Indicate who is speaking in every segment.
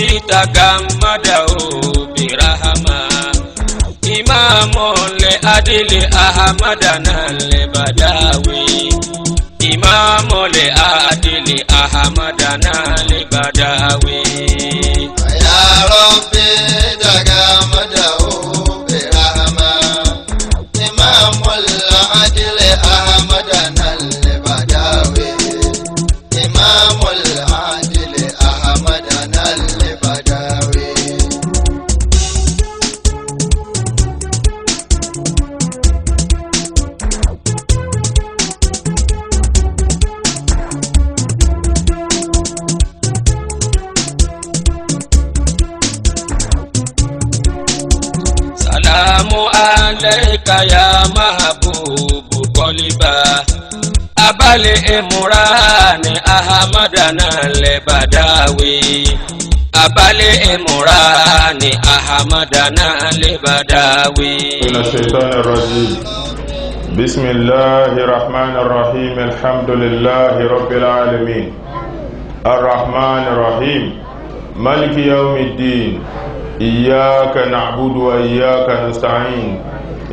Speaker 1: تغمده برحمة إمام لعدل أحمدنا البداوي إمام لعدل أحمدنا البداوي
Speaker 2: يا ربي تغمده برحمة إمام العدل أحمدنا البداوي إمام العدل أحمدنا البداوي
Speaker 1: سلام عليك يا محبوب قلبا أبا الإمران أحمدنا البداوي أبا الإمران أحمدنا البداوي
Speaker 3: من الشيطان الرجيم بسم الله الرحمن الرحيم الحمد لله رب العالمين الرحمن الرحيم مالك يوم الدين إياك نعبد وإياك نستعين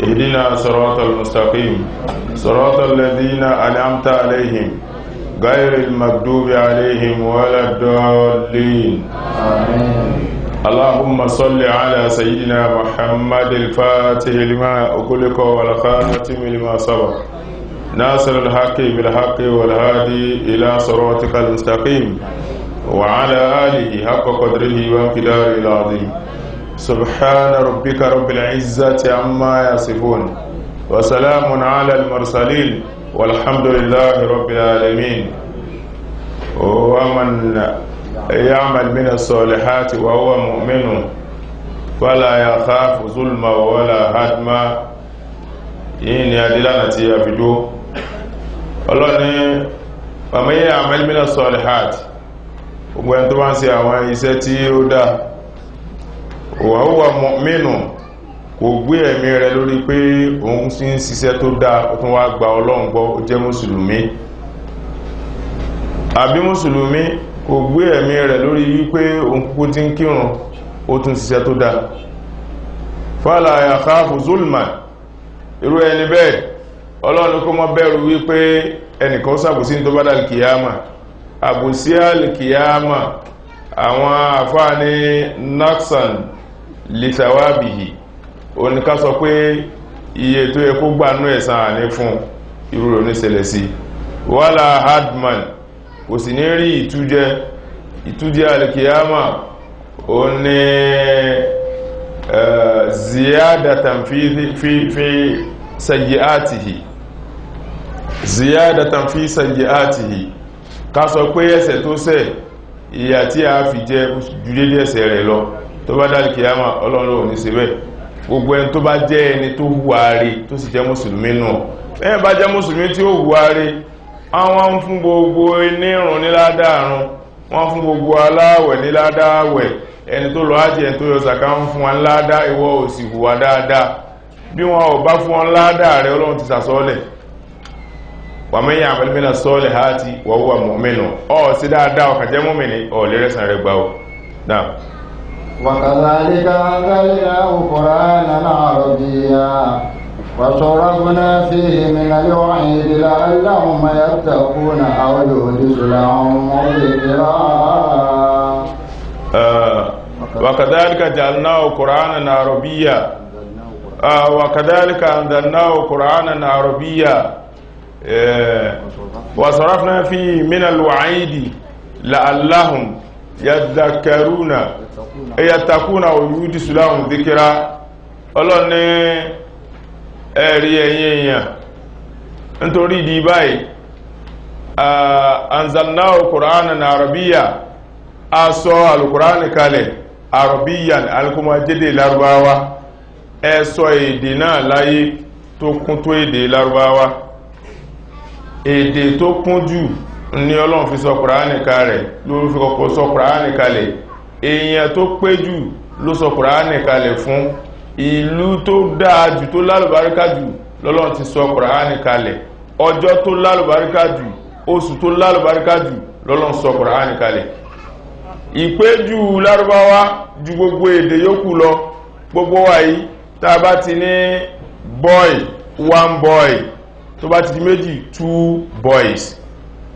Speaker 3: اهدنا صراط المستقيم صراط الذين أنعمت عليهم غير المغضوب عليهم ولا الضالين اللهم صل على سيدنا محمد الفاتح لما أغلق والخاتم لما سبق ناصر الحق بالحق والهادي إلى صراطك المستقيم وعلى آله حق قدره وامتداره العظيم سبحان ربك رب العزة عما يصفون وسلام على المرسلين والحمد لله رب العالمين ومن يعمل من الصالحات وهو مؤمن فلا يخاف ظلما ولا هدما إن يدلنا تيابدو الله ومن يعمل من الصالحات ومن تبانسي àwọn iṣẹ́ tí ó dá wa huwa mu'minu kò gbé ẹ̀mí rẹ̀ lórí pé òun sì ń ṣiṣẹ́ tó dá ó tún wá gba Ọlọ́run gbọ́ ó jẹ́ mùsùlùmí àbí mùsùlùmí kò gbé ẹ̀mí rẹ̀ lórí wípé òun kúkú tí ń kírun ó tún ṣiṣẹ́ tó dá fala yakhafu zulman irú ẹni bẹ́ẹ̀ Ọlọ́run kó má bẹ̀rù wípé ẹnìkan ó ṣàbòsí tó bá dal kìyàmà àbòsí al-kìyàmà àwọn àfáà ní naksan lithawabihi oníká sọ pé iye tó yẹ kó gbà nú ẹ̀san àní fún irú rẹ̀ oníṣẹ̀lẹ̀ sí wala hadman kò sì ní rí ìtújẹ́ al-kìyàmà ó ní ziyadatan fi sayyi'atihi ziyadatan fi sayyi'atihi ká sọ pé ẹ̀ṣẹ̀ tó ṣẹ̀ ìyà tí a fi jẹ ju dédé ẹ̀ṣẹ̀ rẹ̀ lọ tó bá dá kìyàmà Ọlọ́run ò ní ṣe bẹ́ẹ̀ gbogbo ẹni tó bá jẹ́ ẹni tó hùwà rí tó sì jẹ́ mùsùlùmí náà ẹni bá jẹ́ mùsùlùmí tí ó hùwà rí àwọn ń fún gbogbo onírun ní ládàárun wọ́n fún gbogbo aláwẹ̀ ní ládàáwẹ̀ ẹni tó lọ ájì ẹni tó yọ sàká ń fún wọn ládàá ìwọ ò sì hùwà dáadáa bí wọn ò bá fún wọn ládàá rẹ̀ Ọlọ́run ti sàsọ́lẹ̀ ومن يعمل من الصالحات وهو مؤمن سيدادا وكجه مؤمن لرسن رغباو نعم
Speaker 4: وكذلك أنزلناه قرآنا عربيا وصرفنا فيه من الوعيد لعلهم يتقون أو يحدث لهم ذكرا
Speaker 3: وكذلك جعلناه قرآنا عربيا وكذلك أنزلناه قرآنا عربيا وصرفنا فيه من الوعيد لعلهم يذكرون يتقون ويحدث لهم ذكرا Ọlọ́run ní ẹ̀rí ẹ̀yin èèyàn nítorí di báyìí anzalnahu qur'anan arabiyya a sọ alùkùránì kalẹ̀ arabiyyan alùkùmọ̀jẹ́dẹ̀ Lárúbáwá ẹ sọ èdè náà láyé tó kún tó èdè Lárúbáwá èdè tó kún jù ní Ọlọ́run fi sọ Kùránì kalẹ̀ ló fi kọ́kọ́ sọ Kùránì kalẹ̀ èèyàn tó pé jù ló sọ Kùránì kalẹ̀ fún ìlú tó dáa jù tó lálùbáríkà jù lọ́lọ́run ti sọ Kùránì kalẹ̀ ọjọ́ tó lálùbáríkà jù oṣù tó lálùbáríkà jù lọ́lọ́run sọ Kùránì kalẹ̀ ìpéjú Lárúbáwá ju gbogbo èdè yòókù lọ. Gbogbo wa yìí tá bá ti ní boy, one boy, tó bá ti di méjì, two boys,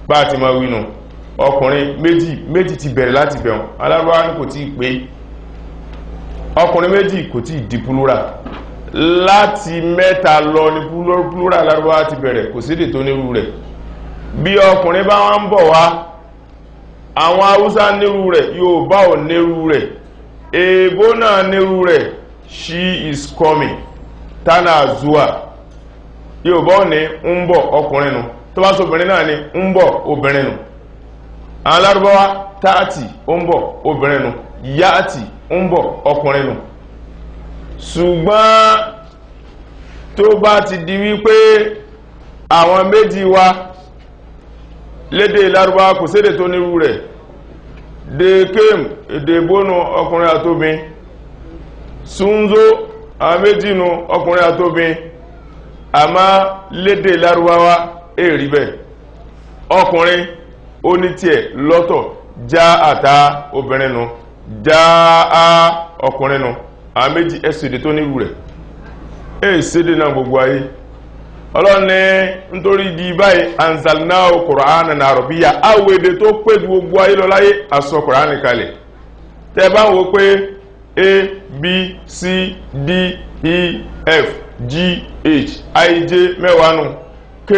Speaker 3: bá ti máa wínú. Ọkùnrin méjì ti bẹ̀rẹ̀ láti bẹ̀rún. Lárúbáwá ní kò tí pé. Ọkùnrin méjì kò tí di plural. Láti mẹ́ta lọ ní plural Lárúbáwá ti bẹ̀rẹ̀, kò sídè tó nírú rẹ̀. Bí ọkùnrin bá wá ń bọ̀ wá, àwọn Haúsá nírú rẹ̀, Yorùbá ò nírú rẹ̀, Èèbó náà nírú rẹ̀, she is coming, tana zuwa. Yorùbá ò ní ń bọ̀ ọkùnrin nù, tó bá sóbìnrin náà ní ń bọ̀ obìnrin nù. Àwọn Lárúbáwá táàtì ó ń bọ̀ obìnrin nù, yáàtì ń bọ̀ ọkùnrin nù. Ṣùgbọ́n tó bá ti di wípé àwọn méjì wa lédè Lárúbáwá kò sédè tó nírú rẹ̀, de kéèm èdè bónú ọkùnrin àtóbin, súnzó àwọn méjì nù ọkùnrin àtóbin, àmá lédè Lárúbáwá èrí bẹ̀. Ọkùnrin ó ní tiẹ̀ lọ́tọ̀, já àtà obìnrin nù, já á ọkùnrin nù, àwọn méjì ẹ̀sìdè tó nírú rẹ̀. Èsìdè náà gbogbo ayé. Ọlọ́run ní nítorí di báyìí anzalnahu Qur'anan Arabiyya, àwọn èdè tó pé ju gbogbo ayé lọ láyé aṣọ Qur'an kalẹ̀. Tẹ́ bá ń wo pé A, B, C, D, E, F, G, H, I, J mẹ́wàá nù, K,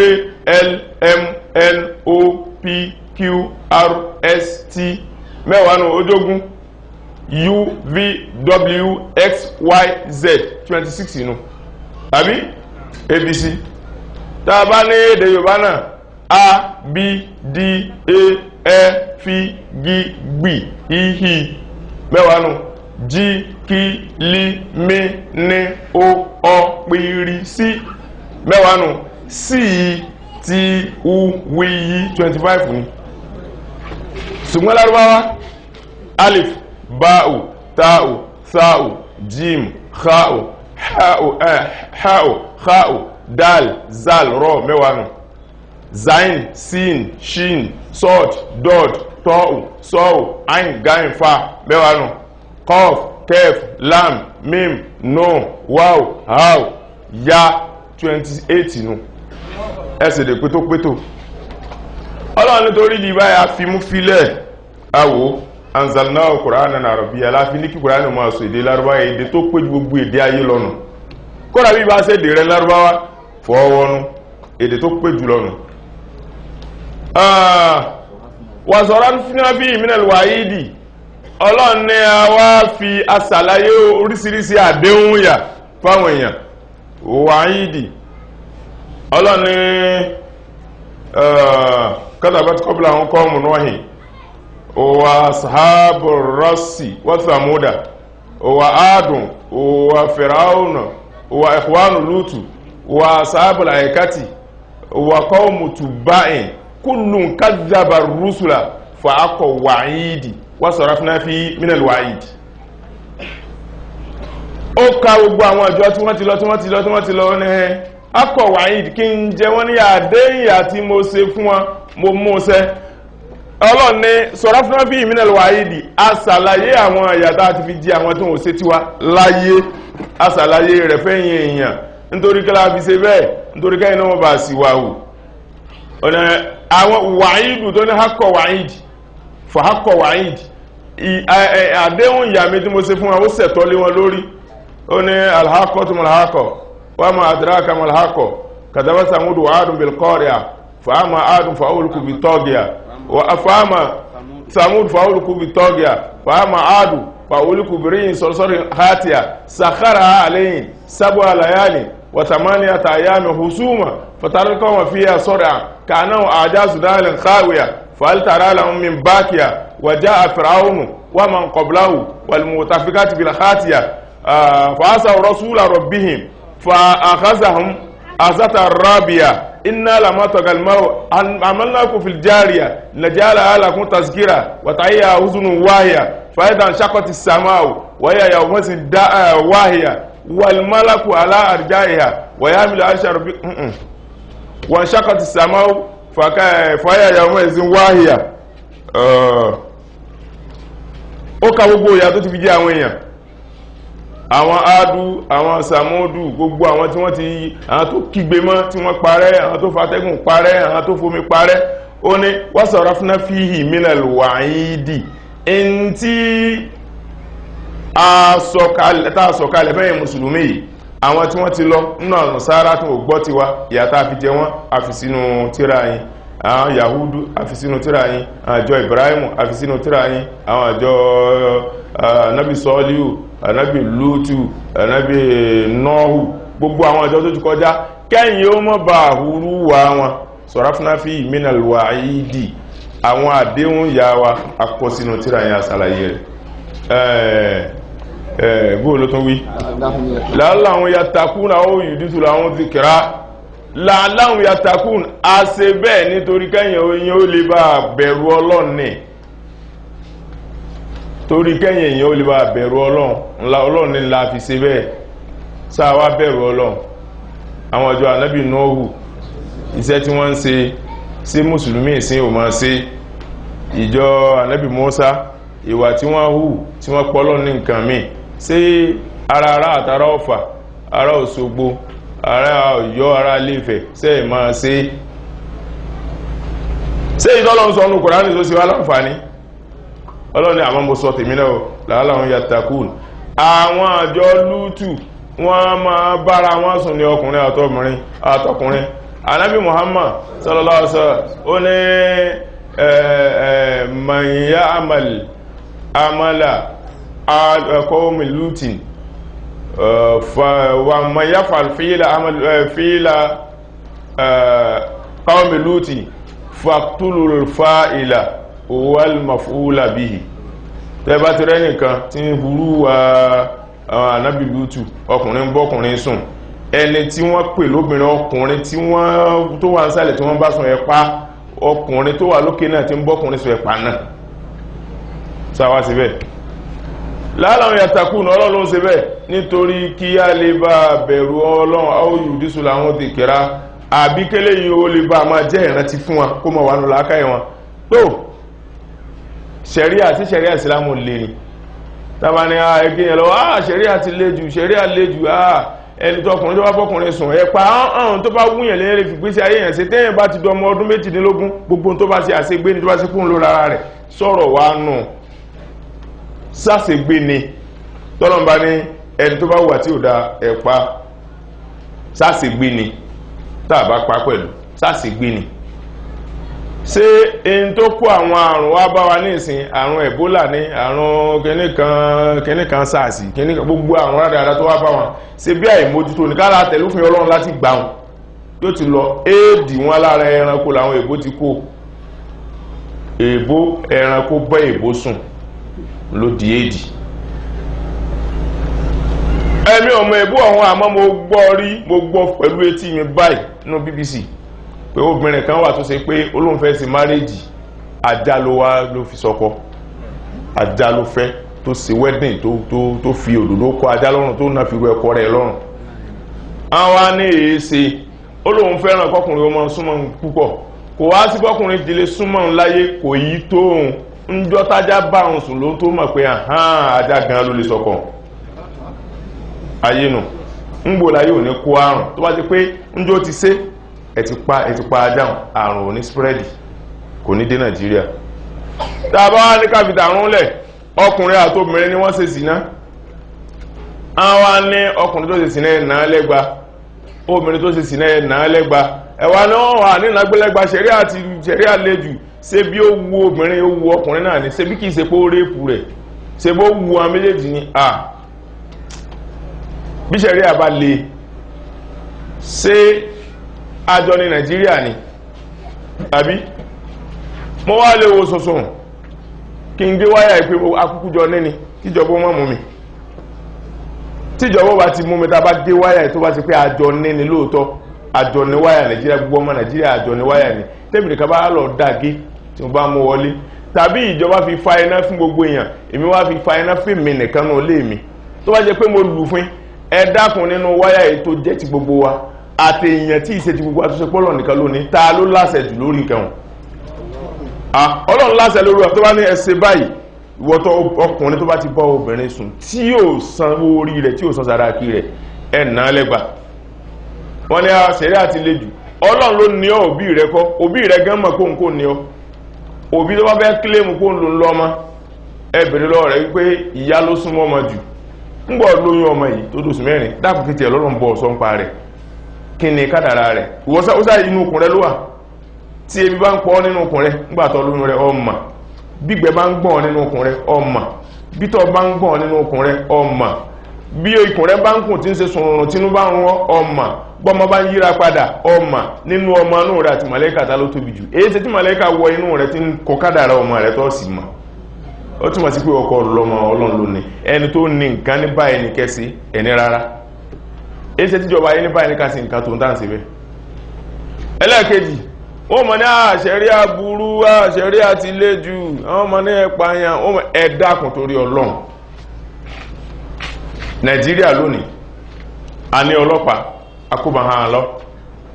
Speaker 3: L, M, N, O, P, Q, R, S, T mẹ́wàá nù ojógún, U, V, W, X, Y, Z 26 nù. Tàbí ABC. Tá a bá ní èdè Yorùbá náà, A, B, D, E, F, G, B, I, mẹ́wàá nù, G, K, L, M, N, O, P, R, C mẹ́wàá nù, C, T, U, W, 25 nù. Ṣùgbọ́n Lárúbáwá, alif, bá'u, tá'u, sá'u, jim, kha'u, ha'u, kha'u, dal, zal, ro mẹ́wàá nù, zain, sin, shin, sod, dod, ta'u, sa'u, ain, gain, fa mẹ́wàá nù, qaf, kef, lam, mim, no, waw, haw, ya 28 nù. Ẹsẹ̀ dẹ̀ pétó. Ọlọ́run nítorí di báyà fi mú filẹ̀ àwò anzalnahu Qur'anan Arabiyya, láfi ní kí Qur'an máa sọ èdè Lárúbáwá, èdè tó pé gbogbo èdè ayé lọ́nà. Kódà bí bá ṣe èdè rẹ̀ Lárúbáwá fọwọ́nú, èdè tó pé jù lọ́nà. Wa sarafna fihi minal wa'idi, Ọlọ́run ní a wá fi asàlàyé oríṣiríṣi àdéhùn yà fáwọn èèyàn. Wa'idi Ọlọ́run ní kadabat qablahum qawmu Nuhin wa ashabur rassi wa thamuda wa adun wa fir'auna wa ikhwanu lutu wa ashabul aikati wa qawmu tubba'in kullun kadzdzaba ar-rusula fa aqwa wa'idi wa sarafna fi min al-wa'id. Ó ka gbogbo àwọn ìjọ tí wọ́n ti lọ ní akọ̀ wa'id, kí n jẹ wọ́n ní àdéhìí àti mo ṣe fún wọn mo mú ṣẹ. Ọlọ́run ní sarafna fi min al-wa'idi, asàlàyé àwọn àyàtà àti fi jí àwọn tó ń ṣe tiwa láyé, asàlàyé rẹ̀ fẹ́yìn èèyàn nítorí kí la fi ṣe bẹ́ẹ̀, nítorí kẹ́yìn náà wọ́n bá sì wà hù. Àwọn wàáìdù tó ní hakọ̀ wàáìdì fà hakọ̀ wàáìdì, àdéhùn ìyà mi tí mo ṣe fún wọn ó ṣẹ̀tọ́ lé wọn lórí. Ó ní alhaqatu malhaqah wa ma adraka malhaqah kadhabat samud wa adun bil qari'ah fa ama adun fa ulku bit taghiyah wa afama samud fa ulku bit taghiyah fa ama adu fa ulku bi rihin sarsarin hatiyah sakharaha alayhim sab'a layalin wa thamaniyata ayamin husuma فترى القوم فيها صرعا كأنه أعجاز نخل خاوية فهل ترى لهم من باكية وجاء فرعون ومن قبله والمؤتفكات بالخاطئة فعصوا رسول ربهم فأخذهم أخذة الرابية إنا لما طغى الماء عملناكم في الجارية نجعلها لكم تذكرة وتعيها أذن واهية فإذا انشقت السماء وهي يومئذ واهية والملك على أرجائها ويحمل عرش ربك وانشقت السماء فهي يومئذ واهية ó ka gbogbo ìyà tó ti fi jẹ àwọn èèyàn, àwọn Adu, àwọn Samudu, gbogbo àwọn tí wọ́n ti àwọn tó kígbe mọ́ tí wọ́n parẹ́, àwọn tó fatẹ́gùn parẹ́, àwọn tó fomi parẹ́. Ó ní wasarafna fihi minal wa'idi, ẹni tí a sọ̀kalẹ̀ bẹ́ẹ̀ mùsùlùmí yìí, àwọn tí wọ́n ti lọ nínú àwọn sára tí wọ́n gbọ́ tiwa, ìyà tá a fi jẹ wọ́n a fi sínú tírà yín, àwọn Yahudu a fi sínú tírà yín, àwọn àjọ Ibrahimu a fi sínú tírà yín, àwọn àjọ Nabi Sọ́líù, Nabi Lútù, Nabi Nọ́hù, gbogbo àwọn àjọ tó ti kọjá, kẹ́yìn ó mọ́ bá àhúrú wa wọn. Sarafna fi minal wa'idi, àwọn àdéhùn yà wa akọ sínú tírà yín àṣàlàyé rẹ̀. Góòlù tó wí la'allahum yattaquna aw yuhdithu lahum dhikra, la'allahum yattaqun, a ṣe bẹ́ẹ̀ nítorí kẹ́yìn oyin ó lè bá bẹ̀rù Ọlọ́run ní, torí kẹ́yìn èyàn ó lè bá bẹ̀rù Ọlọ́run ní la fi ṣe bẹ́ẹ̀. Sáà wá bẹ̀rù Ọlọ́run. Àwọn ọjọ́ Ànábì Nóhù, iṣẹ́ tí wọ́n ń ṣe sí mùsùlùmí ìsìn ò máa ṣe. Ìjọ Ànábì Mùsá, ìwà tí wọ́n hù tí wọ́n pọ́lọ́ ní nǹkan míì, ṣé ara àtàrà Ọ̀fà, ara Òṣogbo, ara Ọ̀yọ́, ara Ilé-Ifẹ̀ ṣé ẹ̀ máa ṣe. Ṣé ìtọ́lọ́run sọ nínú Kùránì tó ṣe wá láǹfààní? Ọlọ́run ní àmọ́ mo sọ tèmi náà la'allahum yattaqun. Àwọn àjọ Lútù wọ́n máa bára wọn sùn ní ọkùnrin àtọkùnrin. Ànábì Muhammad sallallahu alaihi wasallam ó ní man ya'mal amala qawmi Lutin wa man yaf'al fi'la qawmi Lutin faqtulul fa'ila wal maf'ula bihi. Tẹ́bá ti rẹ́ nìkan tí ń hurú Ànábì Lútù, ọkùnrin bọ́kùnrin sùn, ẹni tí wọ́n pè lóbìnrin ọkùnrin tí wọ́n tó wà nísàlẹ̀ tí wọ́n bá sùn ẹ̀pá, ọkùnrin tó wà lókè náà tí ń bọ́kùnrin sùn ẹ̀pá náà. Sáwá sí bẹ́ẹ̀. La'allahum yattaqun, Ọlọ́run ló ń ṣe bẹ́ẹ̀ nítorí kí a lè bá bẹ̀rù Ọlọ́run, aw yuhdithu lahum dhikra, àbí kélé yìí ó lè bá máa jẹ́ ìrántí fún wọn kó mọ̀ wà nù láákàyè wọn. Tó ṣẹ̀ríà tí ṣẹ̀ríà ìsìlámù lè ní tàbí ní ẹgbẹ́ yẹn lọ ṣẹ̀ríà ti lè jù, ṣẹ̀ríà lè jù, ẹni tó ọkùnrin tó bá bọ́kùnrin sùn ẹ̀pá ọ̀hún tó bá wúyàn lẹ́yìn lè fi gbé sí ayé yẹn ṣe tẹ́yìn bá ti dọ ọmọ ọdún 18 gbogbo tó bá ṣe àṣegbé ni tó bá ṣe kún lórí ara rẹ̀ sọ̀rọ̀ wá nù ṣàṣegbé ni tọ́lọ́mbá ní ẹni tó bá wà tí ò da ẹ̀pá ṣàṣegbé ni tàbá pa pẹ̀lú ṣàṣegbé ni. Ṣé ẹni tó kó àwọn àrùn wá bá wa ní ìsìn, àrùn Ebola ní, àrùn kẹ́nìkan SARS, kẹ́nìkan gbogbo àrùn rádára tó wá bá wọn, ṣe bí àìmójútó ní kára tẹ̀lúfin Ọlọ́run láti gbà wọn yóò ti lọ éèdì wọn lára ẹranko làwọn èbó ti kó. Èbó ẹranko bọ́ èbó sùn ló di éèdì. Ẹ̀mí ọmọ èbó ọ̀hún àmọ́ mo gbọ́ pẹ̀lú etí mi báyìí nínú BBC pé obìnrin kan wà tó ṣe pé olóhùn fẹ́ sí márèjì, ajá ló wá ló fi sọkọ, ajá ló fẹ́ tó ṣe wedding tó fi òdòdó kọ ajá lọ́rùn tó náà fi rú ẹkọ rẹ̀ lọ́rùn. Àwọn ní èéṣe olóhùn fẹ́ràn kọkùnrin ọmọ súnmọ́ púpọ̀, kò wá sí kọkùnrin ìdílé súnmọ́ láyé kò yí tó òun ń jọ tájá bá òun sùn ló tó mọ̀ pé ajá gan ló lè sọkọ. Ayé nù ń gbò láyé ò ní kó àrùn tó bá ti pé ń jó ti ṣe ẹ ti pa ajá àrùn òní spreadi kò ní dé Nàìjíríà. Tàbá wá ní káfíta àrùn lẹ̀, ọkùnrin àti obìnrin ni wọ́n ṣe sìná. Àwọn ní ọkùnrin tó ṣe sìná ẹ̀nà lẹ́gba, obìnrin tó ṣe sìná ẹ̀nà lẹ́gba. Ẹ̀wà ní wọ́n wà ní ìnagbélẹ́gba ṣẹ̀ríà lẹ́jù, ṣé bí ó wu obìnrin ó wu ọkùnrin náà ni, ṣé bí kìí ṣe pé ó rẹ́pù rẹ̀, ṣé bó wu àwọn méjèèjì ni bí ṣẹ̀ríà bá le ṣé àjọ ní Nàìjíríà ni tàbí mo wá lè wo sọ̀sọ̀ kí n gé wáyà ìpé akúkújọ níní kíjọba mọ́ mú mi, tíjọba bá ti mú mi tá bá gé wáyà tó bá ti pé àjọ níní lóòótọ́, àjọ ní wáyà Nàìjíríà, gbogbo ọmọ Nàìjíríà àjọ ní wáyà ni, tẹ́bìnì kan bá lọ dàgé tí mo bá mú wọlé, tàbí ìjọba fi fa iná fún gbogbo èèyàn, èmi wá fi fa iná fún mi nìkan náà lé mi, tó bá jẹ́ pé mo lù fún ẹ dákun nínú wáyà èyí tó jẹ́ ti gbogbo wa àti èèyàn tí ìṣe ti gbogbo àtúnṣe pọ́lọ̀ nìkan lónìí, ta ló láṣẹ jù lórí nǹkan wọn? Ọlọ́run láṣẹ lórí wa tó bá ní ẹ ṣe báyìí ìwọ́tọ̀ ọkùnrin tó bá ti bá obìnrin sùn tí yóò san orí rẹ̀ tí yóò san sàdáàkì rẹ̀ ẹ̀nà lẹ́gbà wọ́n ní àṣẹ̀rí àti lejù ọlọ́run ló ní ọ òbí rẹ̀ kọ́ òbí rẹ̀ gan mọ̀ kó ní ọ òbí tó bá fẹ́ kílèmù kó ń lò ń lọ́mọ ẹbìnrin lọ rẹ̀ wípé ìyá ló súnmọ́ ọmọ jù ń gbọ́ lóyún ọmọ yìí tó dòsù mẹ́rin dákùn kìtì ẹ̀lọ́rùn bọ̀ ọ̀sọ́ ń pa rẹ̀ kí ni kádàrá rẹ̀ ìwọ́sá inú okùn rẹ̀ ló wà tí ebi bá ń pọ̀ nínú okùn rẹ̀ ńgbàtọ̀ lóyún rẹ̀ ọmọ gbígbẹ́ bá ń gbọ̀n nínú okùn rẹ̀ ọmọ bítọ̀ bá ń gbọ̀n nínú okùn rẹ̀ ọmọ bí ikùn rẹ̀ bá ń kùn tí ń ṣe sùnrùn tínú bá ń rún ọmọ bọ́mọ bá ń yíra padà ọmọ nínú ọmọ inú rẹ̀ àti màlẹ́kà tá ló tóbi jù èyí tí màlẹ́kà wọ inú rẹ̀ tí ń kọ kádàrá ọmọ rẹ̀ tó sì mọ̀ ó túnmọ̀ sí pé ọkọ lọ́mọ ọlọ́run ló ní ẹni tó ní nǹkan ní báyìí ní kẹsí ẹni rárá èyí tí ìjọba yìí ní báyìí ní kásí nǹkan tó ń tàn síbẹ̀ ẹlẹ́ẹ̀kejì ó mọ̀ ní àṣẹrí aburú àṣẹrí àti léjù àwọn ọmọ ní ẹ̀pààyàn ẹ̀dàkùn torí ọlọ́run Nàìjíríà lónìí a ní ọlọ́pàá akóbahàn lọ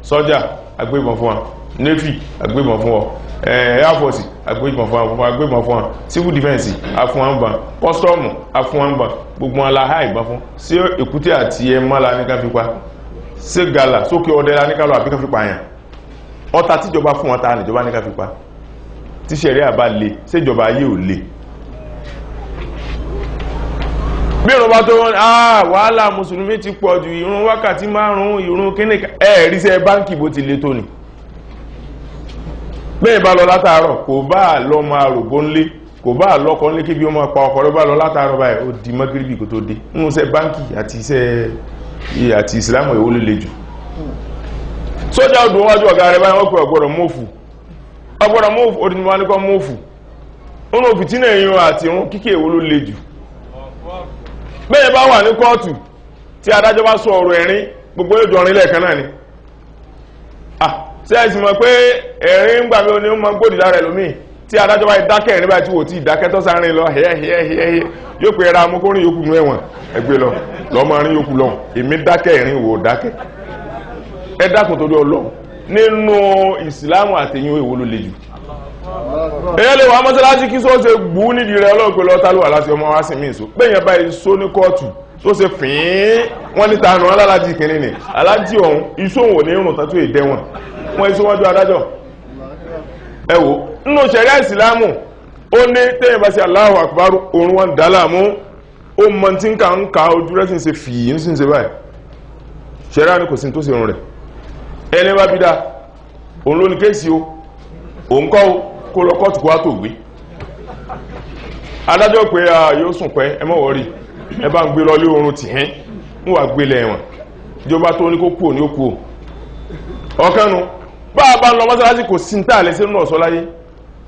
Speaker 3: sọ́jà agbébọn fún wa navy agbébọn fún wa air force agbébọn fún wa agbébọn fún wa civil defense afúnwánbọn kọ́sítọ́ọ̀mù afúnwánbọn gbogbo aláhà ìbọn fún sí èkúté àti ẹmọ́la ní ká fi pa sí gala sókè ọdẹ́lá ní ká lọ àbí ká fi pa àyàn ọta tíjọba fún wọn ta níjọba ní ká fi pa tíṣẹ̀rí àbá le séjọba ayé ò le bí ìrun bá tó wọ́n wàhálà mùsùlùmí ti pọ̀ jù ìrun wákàtí 5 ìrun kíníkà ẹ̀ẹ́ríṣẹ́ báńkì bó ti le tó ni bẹ́ẹ̀ bá lọ látàárọ̀ kò bá lọ máa rògbó ńlé kò bá lọ́kọ́ ńlé kí bí ó máa pa ọkọ̀ rẹ̀ bá lọ látàárọ̀ báyìí ó di mọ́gíríbì kò tó dé nínú iṣẹ́ báńkì àti iṣẹ́ àti ìsìlámù èwo ló le jù sójà ọdún wájú ọ̀gá rẹ̀ báyìí wọ́n pè ọgbọ́dọ̀ mọ́fù odinmọ́ ní kọ́ mọ́fù ó ní òfìtí náà yíò àti ìrun kíkẹ́ èwo ló le jù bẹ́ẹ̀ bá wà ní kóòtù tí adájọ́ bá sọ ọ̀rọ̀ ẹ̀rín gbogbo yóò jọ rinlẹ̀ kan náà ni ṣe ẹ̀sìn mọ̀ pé ẹ̀rín ń gbà mí ní ó mọ gbòdì lára ẹlòmíì tí adájọ́ bá dákẹ́ ẹ̀rín báyìí tí wò tí ìdákẹ́ tó sáárín lọ hẹ́ẹ́hẹ́ẹ́ yóò pé ra amúkórin yòókù nú ẹ̀wọ̀n ẹgbẹ́ lọ lọ́mọ rin yòókù lọ èmi dákẹ́ ẹ̀rín wò dákẹ́ ẹ dákun torí Ọlọ́run nínú ìsìlámù àtẹ̀yìn èwo ló le jù èyàn lè wà mọ́sálásí kí só ṣe gbú nídìí rẹ̀ Ọlọ́run pé lọ tálù aláṣẹ ọmọ wá sí mí ìṣó péyàn báyìí só ní kóòtù tó ṣe fìín wọ́n ní tànù aláàjì kìíní ni aláàjì ọ̀hún iṣó òun ní irun tán tó ìdẹ́wọ̀n wọ́n iṣó wọ́n jọ adájọ́ ẹ wò nínú ṣẹ̀ríà ìsìlámù ó ní téèyàn bá ṣe Allahu Akbar òun wọn dá láàmú ó mọ tí ń ka ojú rẹ̀ sì ń ṣe fìí ń sì ń ṣe báyìí ṣẹ̀ríà ní kò sí tó ṣe irun rẹ̀ ẹni bá bí dá òun ló ní kéèsì o òun kọ́ kó lọ kọ́ọ̀tù kó wá tó gbé adájọ́ pé yóò sùn pẹ́ ẹ má wọ́rí ẹ bá ń gbé lọlé oorun tì hín ń wà gbé lẹ́wọ̀n ìjọba tó ní kó kú ní ó kú ọ̀kánu bá a bá ń lọ mọ́sálásí kò sí níta àlẹ́sẹ̀ nínú ọ̀sọ́ láyé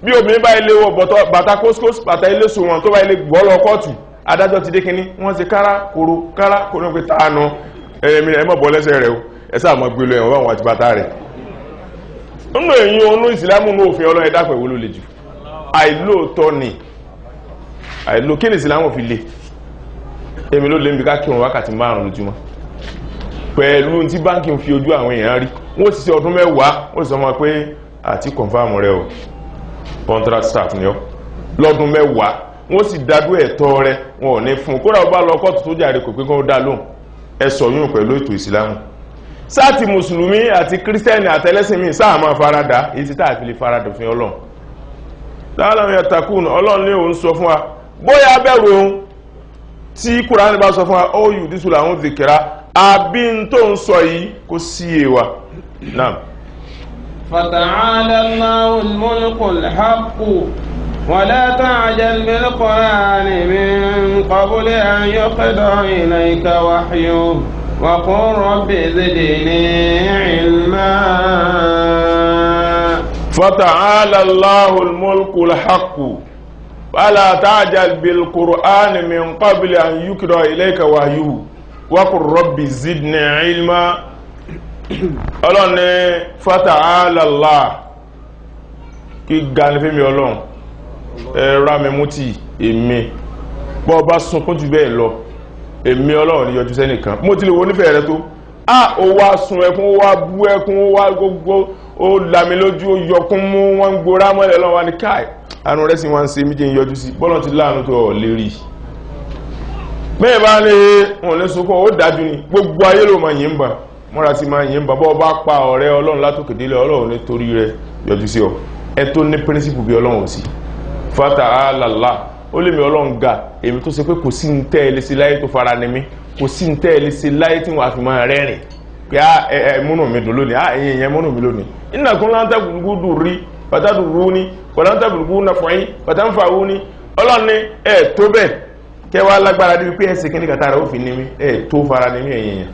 Speaker 3: bí obìnrin bá ilé wọ bàtà kóskós bàtà ilé sùn wọn tó bá ilé gbọ́ lọ kọ́ọ̀tù adájọ́ ti dé kínní wọ́n ti kára kóró pé tàànù ẹ̀mí ẹ̀ mọ̀ bọ́ lẹ́sẹ̀ rẹ̀ o ẹ sáà mọ̀ gbé lọ ẹ̀wọ̀n báwọn àti bàtà rẹ̀ nínú èyí onú ìsìlámù ní òfin Ọlọ́run ẹ̀dá pẹ̀wó ló le jù àìlóòtọ́ ni kí ni ìsìlámù fi le èmi ló lè ń bí ká kírun wákàtí 5 lójúmọ́ pẹ̀lú tí báńkì ń fi ojú àwọn èèyàn rí wọ́n ti ṣe ọdún 10 wọ́n ti sọ mọ́ pé àti confam rẹ o contract staff ni ọ lọ́dún 10 wọ́n sì dádú ẹ̀tọ́ rẹ wọn ò ní fún kódà ó bá lọ kóòtù tó jàre kò pé kó dá lóhùn ẹ sọ yún pẹ̀lú ètò ìsìlámù sáàtì mùsùlùmí àti kírísítẹ́nì àtẹlẹ́sìn míì sáà máa farada èyí tí táà fi lè farada fún Ọlọ́run láàrín ẹ̀tàkùn Ọlọ́run ní òun sọ fún wa bóyá bẹ̀rù ohun tí Kùránì bá sọ fún wa ó yù dísù làwọn zikira àbí n tó ń sọ yìí kó sí èwà náà.
Speaker 5: فتعالى الله الملك الحق ولا تعجل بالقرآن من قبل أن يقضى إليك وحيه وقل رب زدني علما
Speaker 3: فتعالى الله الملك الحق ولا تعجل بالقرآن من قبل أن يقضى إليك وحيه وقل رب زدني علما Ọlọ́run ní fata'ala Allah kí gani fẹ́mi Ọlọ́run ẹ̀rọ mi mú ti èmi bọ́ bá sunkún jù bẹ́ẹ̀ lọ èmi Ọlọ́run ní yọjú sẹ́nìkan mo ti lè wo nífẹ̀ẹ́ rẹ tó ó wá sun ẹkún ó wá bú ẹkún ó wá gbogbo ó lami lójú ó yọkún mú wọn gbóra mọ́lẹ̀ lọ́wọ́ ní káì àánú rẹ̀ sì wọ́n ń ṣe méjì ń yọjú sí bọ́lọ̀ ti láàánú tó ọ̀ lérí bẹ́ẹ̀ bá lè wọn lè sunkún ó dájú ni gbogbo ayé ló máa yìn bà mọ́ra ti máa yìn bà bọ́ bá pa ọ̀rẹ́ ọlọ́run látòkè délé ọlọ́run ní torí rẹ̀ yọjú sí ọ ẹ tó ní píríncípù bí ọlọ́run sí fata alàlá ó lè mi ọlọ́run ga èmi tó ṣe pé kò sí ń tẹ́ ẹ lé sí láyé tó fara ní mi kò sí ń tẹ́ ẹ lé sí láyé tí wọ́n á fi máa rẹ́rìn pé ẹ múnú mi dùn lónìí ẹ̀yìn ẹ̀yìn múnú mi lónìí iná kún láńtà gbùgbùdù rí bàtà dùrú ní kọ̀láńtà gbùgbùdù náà fọyín bàtà ń fa owó ní ọlọ́run ní ẹ̀ tó bẹ́ẹ̀ kẹwàá lágbára débi pé ẹsẹ̀ kíní kàtà rẹ̀ ó fi ní mi ẹ̀ tó fara ní mi ẹ̀yìn yẹn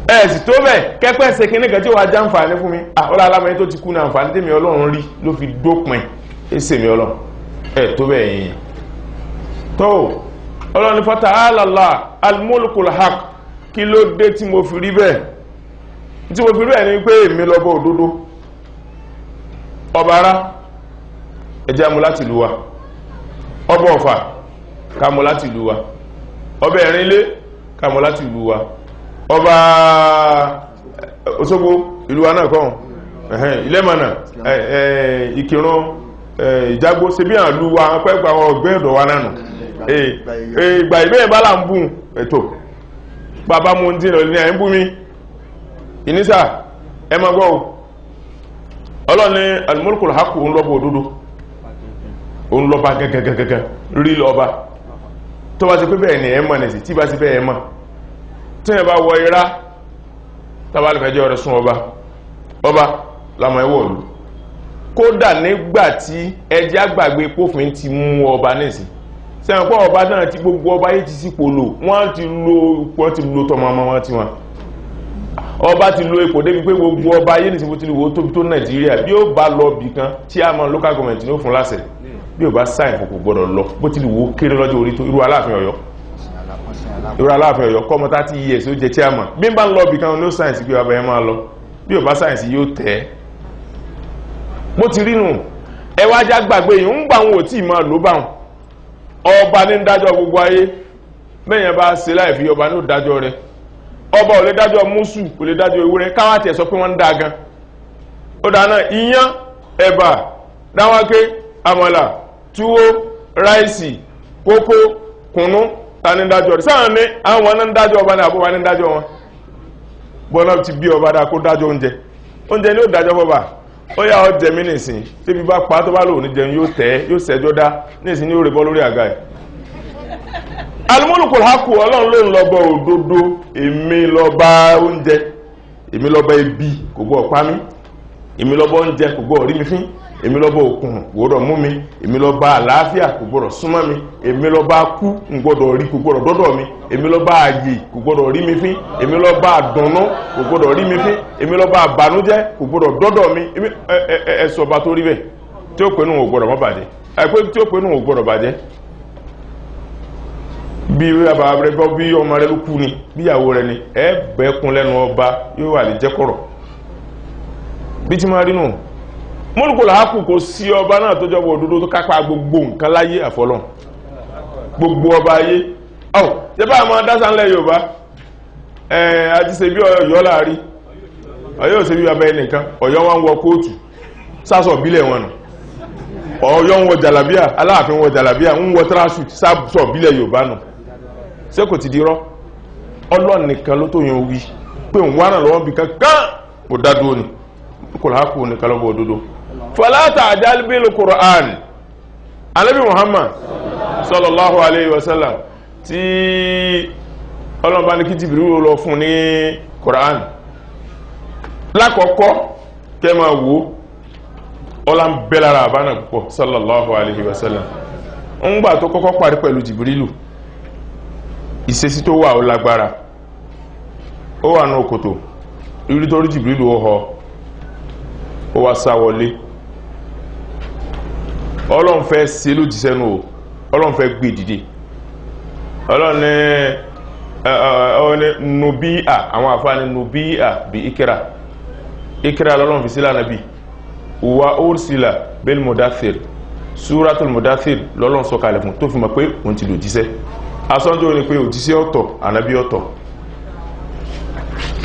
Speaker 3: ẹ̀ sì tó bẹ́ẹ̀ kẹ́pẹ́ ẹsẹ̀ kíní kàtà tí wàá já nfààní fún mi ọlọ́ alámọ̀yé tó ti kú ní ànfààní tèmi ọlọ́run rí ló fi dópin ẹsẹ̀ mi ọlọ́run ẹ̀ tó bẹ́ẹ̀ ẹ̀yìn yẹn tó ọlọ́run fata alàlá almulkul haq kí ló dé tí mo fi rí bẹ́ẹ̀ tí mo fi rí bẹ́ẹ̀ ni pé èmi lọ́bọ̀ òdodo ọba ara ẹjẹ́ amú láti lù wa ọba ọ̀fà kàmú láti lù wa ọba ẹ̀rìnlé kàmú láti lù wa ọba Òṣogbo ìlú wa náà kọ́ Ilẹ́mọ̀nà Ìkìrun Ìjágbó ṣe bí àwọn lù wa pẹ́gbà àwọn ọgbẹ́ ọ̀dọ̀ wa náà nù ìgbà ìbẹ́ẹ̀ bá là ń bùn ètò bàbá mú ń dínà ní àyíbú mi ìnísà ẹ ma gbọ́ ọlọ́ni al-mulkul haqq ń lọ́bọ̀ òdodo ń lọ́ba gẹ́gẹ́gẹ́gẹ́ rí lọ́ba tó bá ti pé bẹ́ẹ̀ ni ẹ mọ̀ nẹ̀sì tí bá ti bẹ́ẹ̀ mọ̀ tí ẹ bá wọ irá tàbálẹ̀fẹ́jọ́ rẹ̀ sún ọba lámọ̀ ẹwọ̀ ìlú kódà nígbà tí ẹjẹ́ àgbàgbé pófin ti mú ọba nẹ̀sì sẹ́wọ̀n pọ̀ ọba náà ti gbogbo ọba yìí ti sípò lò wọ́n ti lo tọmọ ọmọ wọn tí wọn ọba ti lo ipò débi pé gbogbo ọba yìí ní sípò tí wọ́n tóbi tó Nàìjíríà bí ó bá lọ bì kan tí a mọ̀ local government ní ó fún láṣẹ bí ó bá sáìn kò gbọdọ̀ lọ bó ti lè wo kéré lọ́jọ́ orí tó irú Aláàfin Ọ̀yọ́ kọ́mọ 30 years ó jẹ chairman bí n bá ń lọ bì kan ní ó sáìn sí pé ọba yẹn máa lọ bí ó bá sáìn sí yóò tẹ̀ bó ti rí nù ẹ wá já gbàgbé yìí ń gbà wọn ò tí ì máa lò bá wọn ọba ní dájọ́ gbogbo ayé mẹ́yàn bá ṣe láì fi ọba ní òdájọ́ rẹ̀ ọba ò lè dájọ́ mùsù kò lè dájọ́ ewúrẹ́ káwá tiẹ̀ sọ pé wọ́n ń dá gan ó dáná iyán ẹ̀bà dáwáké àmàlà túwó ráìsì kókó kùnú ta ní dájọ́ rẹ̀ sáà ní àwọn ní dájọ́ ọba ní àbúrò ní dájọ́ wọn bọ́lá ti bí ọba dá kó dájọ́ oúnjẹ ní ó dájọ́ bọ́ba ó yà ọ jẹ mí nìsín tíbi bá pa tó bá lò ní jẹun yóò tẹ́ yóò sẹ́jọ́ dá nìsín ní ó rè bọ́ lórí àga ẹ̀ al-mulkul haqq ọlọ́run ló ń lọ́bọ̀ òdodo èmi lọ́ba oúnjẹ èmi lọ́ba ebi kò gbọ́ pa mí èmi lọ́ba oúnjẹ kò gbọ́ rí mi fín èmi lọ́ba òkun kò gbọ́dọ̀ mú mi èmi lọ́ba àlàáfíà kò gbọ́dọ̀ súnmọ́ mi èmi lọ́ba kú kò gbọ́dọ̀ rí kò gbọ́dọ̀ dọ́dọ̀ mi èmi lọ́ba ààyè kò gbọ́dọ̀ rí mi fín èmi lọ́ba àdùnnú kò gbọ́dọ̀ rí mi fín èmi lọ́ba àbànújẹ́ kò gbọ́dọ̀ dọ́dọ̀ mi ẹ̀sọ̀ ọba tó rí bẹ́ẹ̀ tí ó pinnu ò gbọ́dọ̀ má bàjẹ́ àìpé tí ó pinnu ò gbọ́dọ̀ bàjẹ́ bí bàbá rẹ gbọ́ bí ọmọ rẹ ló kú ni bíyàwó rẹ ni ẹ bẹ́ẹ̀kún lẹ́nu ọba yóò wà lè jẹ́kọ̀rọ̀ bí ti máa rí nù mulkul haqq kò sí ọba náà tó jọba òdodo tó kápá gbogbo nǹkan láyé àfọlọ́n gbogbo ọba ayé ọ̀ jẹ́ bá àwọn dásán lẹ́ Yorùbá àti ṣe bí Ọ̀yọ́ láàrí Ọ̀yọ́ ṣe bí bàbá ẹnìkan Ọ̀yọ́ wọn wọ kóòtù sásọ̀ bílẹ̀ wọn nù Ọ̀yọ́ ń wọ jàlàbíà Aláàfin wọ jàlàbíà ń wọ tracksuit sásọ̀ bílẹ̀ Yorùbá nù ṣé kò ti di rọ́ Ọlọ́run nìkan ló tó yan wí pé òun wà náà lọ́wọ́ bí kankan kò dádúró ni mulkul haqq nìkan lọ́wọ́ òdodo fala ta'jal bil Qur'an Ànábì Muhammad sallallahu alayhi wa sallam tí Ọlọ́run bá ní kí Jibril lọ fún ní Qur'an lákọ̀ọ́kọ́ kẹ́ máa wò ọlá ń bẹ lára àbánà púpọ̀ sallallahu alayhi wa sallam ń gbà tó kọ́kọ́ parí pẹ̀lú Jibrilu ìṣesí tó wà ó lágbára ó wà ní òkòtò ìrí tó rí Jibrilu ó wá sá wọlé Ọlọ́run fẹ́ ṣe lójíṣẹ́ nù Ọlọ́run fẹ́ gbé dìde Ọlọ́run ní nùbíà àwọn àfáàní nùbíà bí Ikra lọ́lọ́run fi sílá nàbí wa ursila bil mudaththir suratul mudaththir lọ́lọ́run sọ kalẹ̀ fún tó fi mọ̀ pé òun ti lòjíṣẹ́ asọ́njọ́ ni pé òjíṣẹ́ ọ̀tọ̀ ànábí ọ̀tọ̀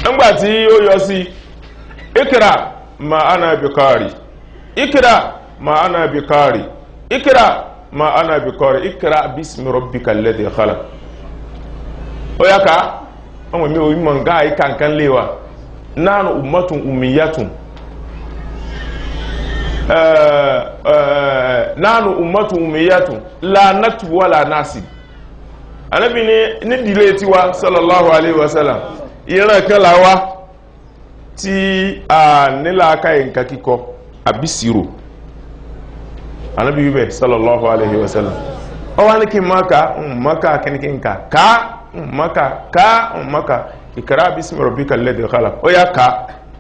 Speaker 3: nígbàtí ó yọ sí Ikra ma ana biqari ikra ma ana biqari ikra ma ana biqari ikra bismi rabbikal ladhi khalaq oya ka ọmọ mi o mo nga ai kankan lewa nanu ummatun ummiyatun nanu ummatun ummiyatun la naktubu wala nasib Ànábì ní dile tiwa sallallahu alaihi wasallam ìran kan la wa tí a nílà ká nǹkan kíkọ àbísírò Ànábì wíbẹ̀ sallallahu alaihi wasallam ó wá ní kí maka kíníkínká maka ìkàrà bísmì rabbikal ladhi khalaq ó yá ká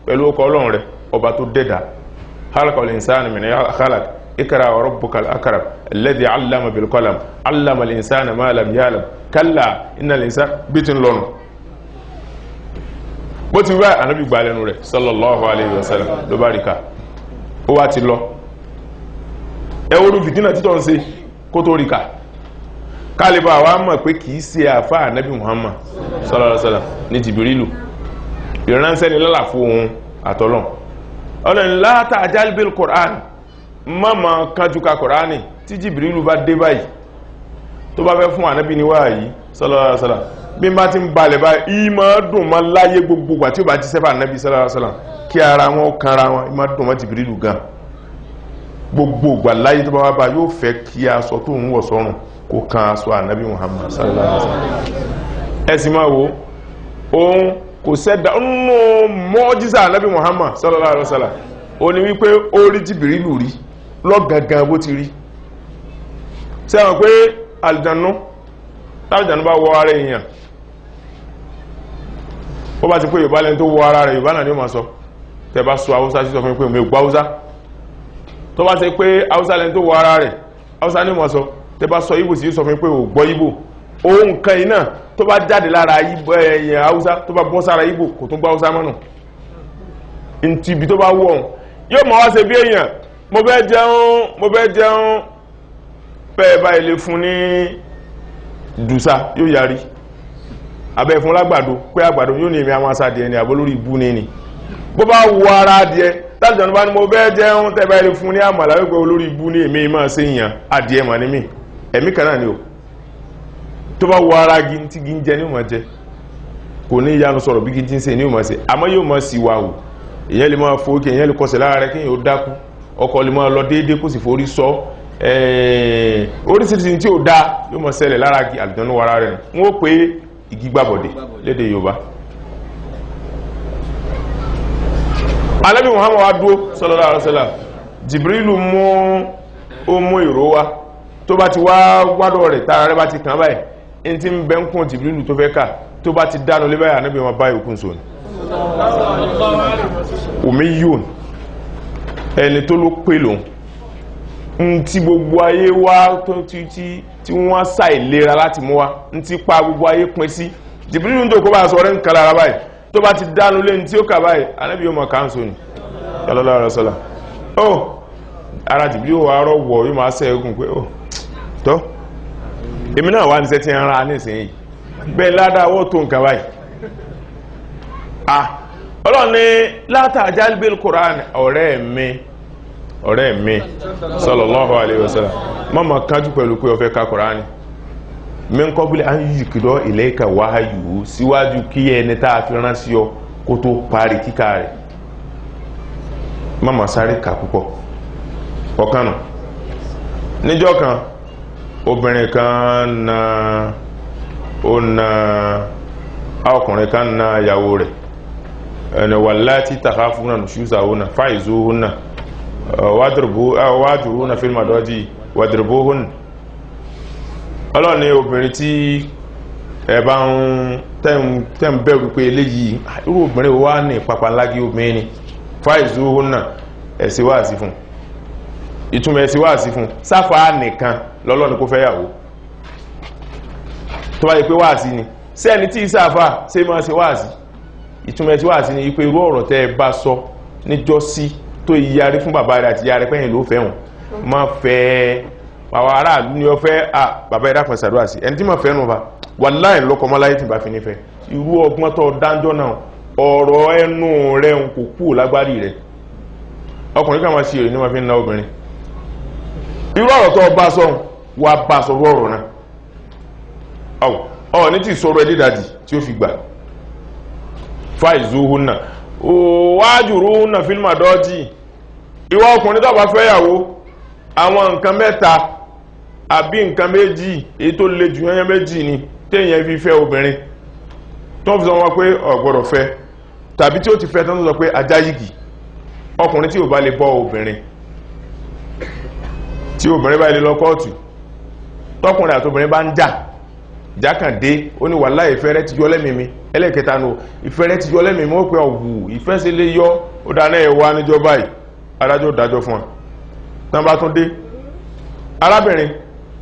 Speaker 3: pẹ̀lú ọkọ̀ ọlọ́run rẹ̀ ọba tó dẹ́dà khalaqal insana min khalaq ikra wa rabbukal akram alladhi allama bil qalam allama al insana ma lam ya'lam kalla innal insana bitin lọ́nà bó ti wá Ànábì gbà lẹ́nu rẹ̀ sallallahu alaihi wasallam ló bá rí ká ó wá ti lọ ẹwọ́rú fìtínà títọ́ ń ṣe kó tó rí ká kálíbà wa mọ̀ pé kìí ṣe àfá Ànábì Muhammad sallallahu alaihi wasallam ní Jìbìrìlù ìránṣẹ́ ni lálàfo ohun àtọ́lọ́n ọlọ́ni la ta'jal bil Qur'an mọ́mọ́ kájúka Qur'ani tí Jìbìrìlù bá dé báyìí tó bá fẹ́ fún Ànábì ní wáyìí sallallahu alaihi wasallam bí n bá ti ń balẹ̀ báyìí ìmọ̀ dùn mọ́ láyé gbogbo wà tí ó bá ti sẹ́fà Ànábì sallallahu alaihi wasallam kí ara wọn kanra wọn ìmọ̀ dùn mọ́ Jìbìrìlù gan gbogbo ìgbà láyé tó bá wá bá yóò fẹ́ kí aṣọ tó ń wọ̀ sọ́rùn kó kan aṣọ Ànábì Muhammad sallallahu alaihi wasallam ẹ̀sìn máa wo ohun kò sẹ́dá nínú mọ́jísà Ànábì Muhammad sallallahu alaihi wasallam ó ní wípé ó rí Jìbìrìlù rí lọ́gangan bó ti rí sẹ́wọ̀n pé àlìjànú bá wọ ara èèyàn ó bá ti pé Yorùbá lẹ́ni tó wọ ara rẹ̀ Yorùbá náà ni ó máa sọ tẹ́ bá sọ Haúsá sí sọ fún pé mi ò gbọ́ Haúsá tó bá ṣe pé Haúsá lẹ́ni tó wọ ara rẹ̀ Haúsá ni ó máa sọ tẹ́ bá sọ Ìgbò sí sọ fún pé ò gbọ́ Ìgbò ohun kan iná tó bá jáde lára ẹ̀yìn Haúsá tó bá bọ́ sára Ìgbò kò tún gbọ́ Haúsá mọ́nà ntí ibi tó bá wọ̀ yóò máa wá ṣe bí èèyàn mo fẹ́ jẹun bẹ́ẹ̀ bá ilé fún ní dùsà yóò yarí abẹ́ fún lágbàdo pé àgbàdo yóò ní èmi àwọn asáàdì ẹni àbó lórí ibú ní bó bá wọ ara adìẹ láti ọ̀nà bá ní mo fẹ́ jẹun tẹ́ bá ilé fún ní àmàlà wípé olórí ibú ní èmi máa ṣe ìyàn adìẹ mà ní mi ẹ̀mí kan náà ni o tó bá wọ ara gi tí gi ń jẹ ní òmà jẹ kò ní ìyanu sọ̀rọ̀ bí gi ti ń ṣe ní òmà ṣe àmọ́ yóò máa sì wà wò èyàn lè máa fò èyàn lè kọsẹ̀ lára rẹ̀ kí èyàn ó dákú ọkọ̀ lè máa lọ déédéé kó sì forí sọ oríṣiríṣi tí ó dá yóò máa ṣẹlẹ̀ lára àlùjànnú wara rẹ̀ wọ́n ó pé igi gbàbọ̀dé lédè Yorùbá Ànábì Muhammad wá dúró sallallahu alaihi wasallam Jibrilu mú ìró wá tó bá ti wá wádọ̀ rẹ̀ tára rẹ̀ bá ti kàn báyìí in ti ń bẹ́ ń kún Jibrilu tó fẹ́ ká tó bá ti dánú lé báyìí Ànábì wọn báyìí òkun sóni Ummiyun ẹni tó ló pè lòun ń tí gbogbo ayé wá tí wọ́n sá ìlera láti mú wá ń tí pa gbogbo ayé pín sí Jibrilu tó kó bá sọ rẹ̀ ń kan lára báyìí tó bá ti dánú lé ní tí ó kà báyìí Ànábì yóò mọ̀ káńsó ni sallallahu alaihi wasallam ara Jibrilu wà rọ̀ wọ̀ yóò máa sẹ́gun pé tọ́ èmi náà wà ní sẹ́tí ẹran nísìnyí bẹ́ẹ̀ ládàáwọ́ tó nǹkan báyìí ọlọ́run ní la ta'jal bil Qur'an ọ̀rẹ́ mi sallallahu alaihi wasallam mọ́mọ̀ kájú pẹ̀lú pé ó fẹ́ ka Qur'ani min qabli an yukida ilayka wahyu síwájú kí ẹni tá a fi rán sí ọ kó tó parí kíkà rẹ̀ mọ́mọ̀ sáré kà púpọ̀ ọ̀kanù níjọ́ kan obìnrin kan na ọkùnrin kan na ìyàwó rẹ̀ ẹni wallati takhafuna nushuzahunna fa'izuhunna wadribuhunna fil madaji wadribuhunna ọlọ́ni obìnrin tí ẹ bá ń tẹ́ ń bẹ̀rù pé eléyìí irú obìnrin wà ní papalági obìnrin ni fa'izuhunna ẹ̀sí wá sí fún ìtumọ̀ ẹ̀sí wá sí fún sáfà nìkan lọ́lọ́ni kó fẹ́yàwó tó bá yẹ pé wá sí ni sẹ́ni tí sáfà ṣe máa ṣe wá sí ìtumọ̀ tí wà sí ní ipé irú ọ̀rọ̀ tẹ́ bá sọ níjọ́ sí tó yarí fún bàbá rẹ̀ àti yarí pẹ́yìn ló fẹ́hùn ma fẹ́ àwọn aráàlú ní ọfẹ́ bàbá ẹ̀dá kan sàdúrà sí ẹni tí ma fẹ́ nù bá wàláhì lọ́kọmọ́láyé tí bá fi nífẹ́ irú ọgbọ́n tó dáńjọ́ náà ọ̀rọ̀ ẹnu rẹ̀ kò kú lágbárí rẹ̀ ọkùnrin kan máa ṣe èrè ní wọ́n fi ń ná obìnrin irú ọ̀rọ̀ tó bá sọ wà bá sọ ọ̀rọ̀ náà ọ̀ ní tí sọ̀rọ̀ ẹ̀dídàjì tí ó fi gbà faizuhunna wájúrúhunna fil madaji ìwọ ọkùnrin tó bá fẹ́yàwó àwọn nǹkan mẹ́ta àbí nǹkan méjì èyí tó le jù yẹn méjì ni téèyàn fi fẹ́ obìnrin tó fi sọ wọn pé ọ̀gbọ́dọ̀ fẹ́ tàbí tí ó ti fẹ́ tó ń sọ pé ajáyìgì ọkùnrin tí ò bá lè bọ́ obìnrin tí obìnrin bá lè lọ kóòtù tọkùnrin àti obìnrin bá ń jà jákàndé ó ní wàhálà ìfẹ́ rẹ ti yọ lẹ́mìí mi ẹlẹ́kẹta nù ìfẹ́ rẹ ti yọ lẹ́mìí mi ó pé ọ̀wù ìfẹ́ sí lè yọ ó dáná ẹ̀ wá níjọ́ báyìí adájọ́ dájọ́ fún ọ náà bá tún dé arábìnrin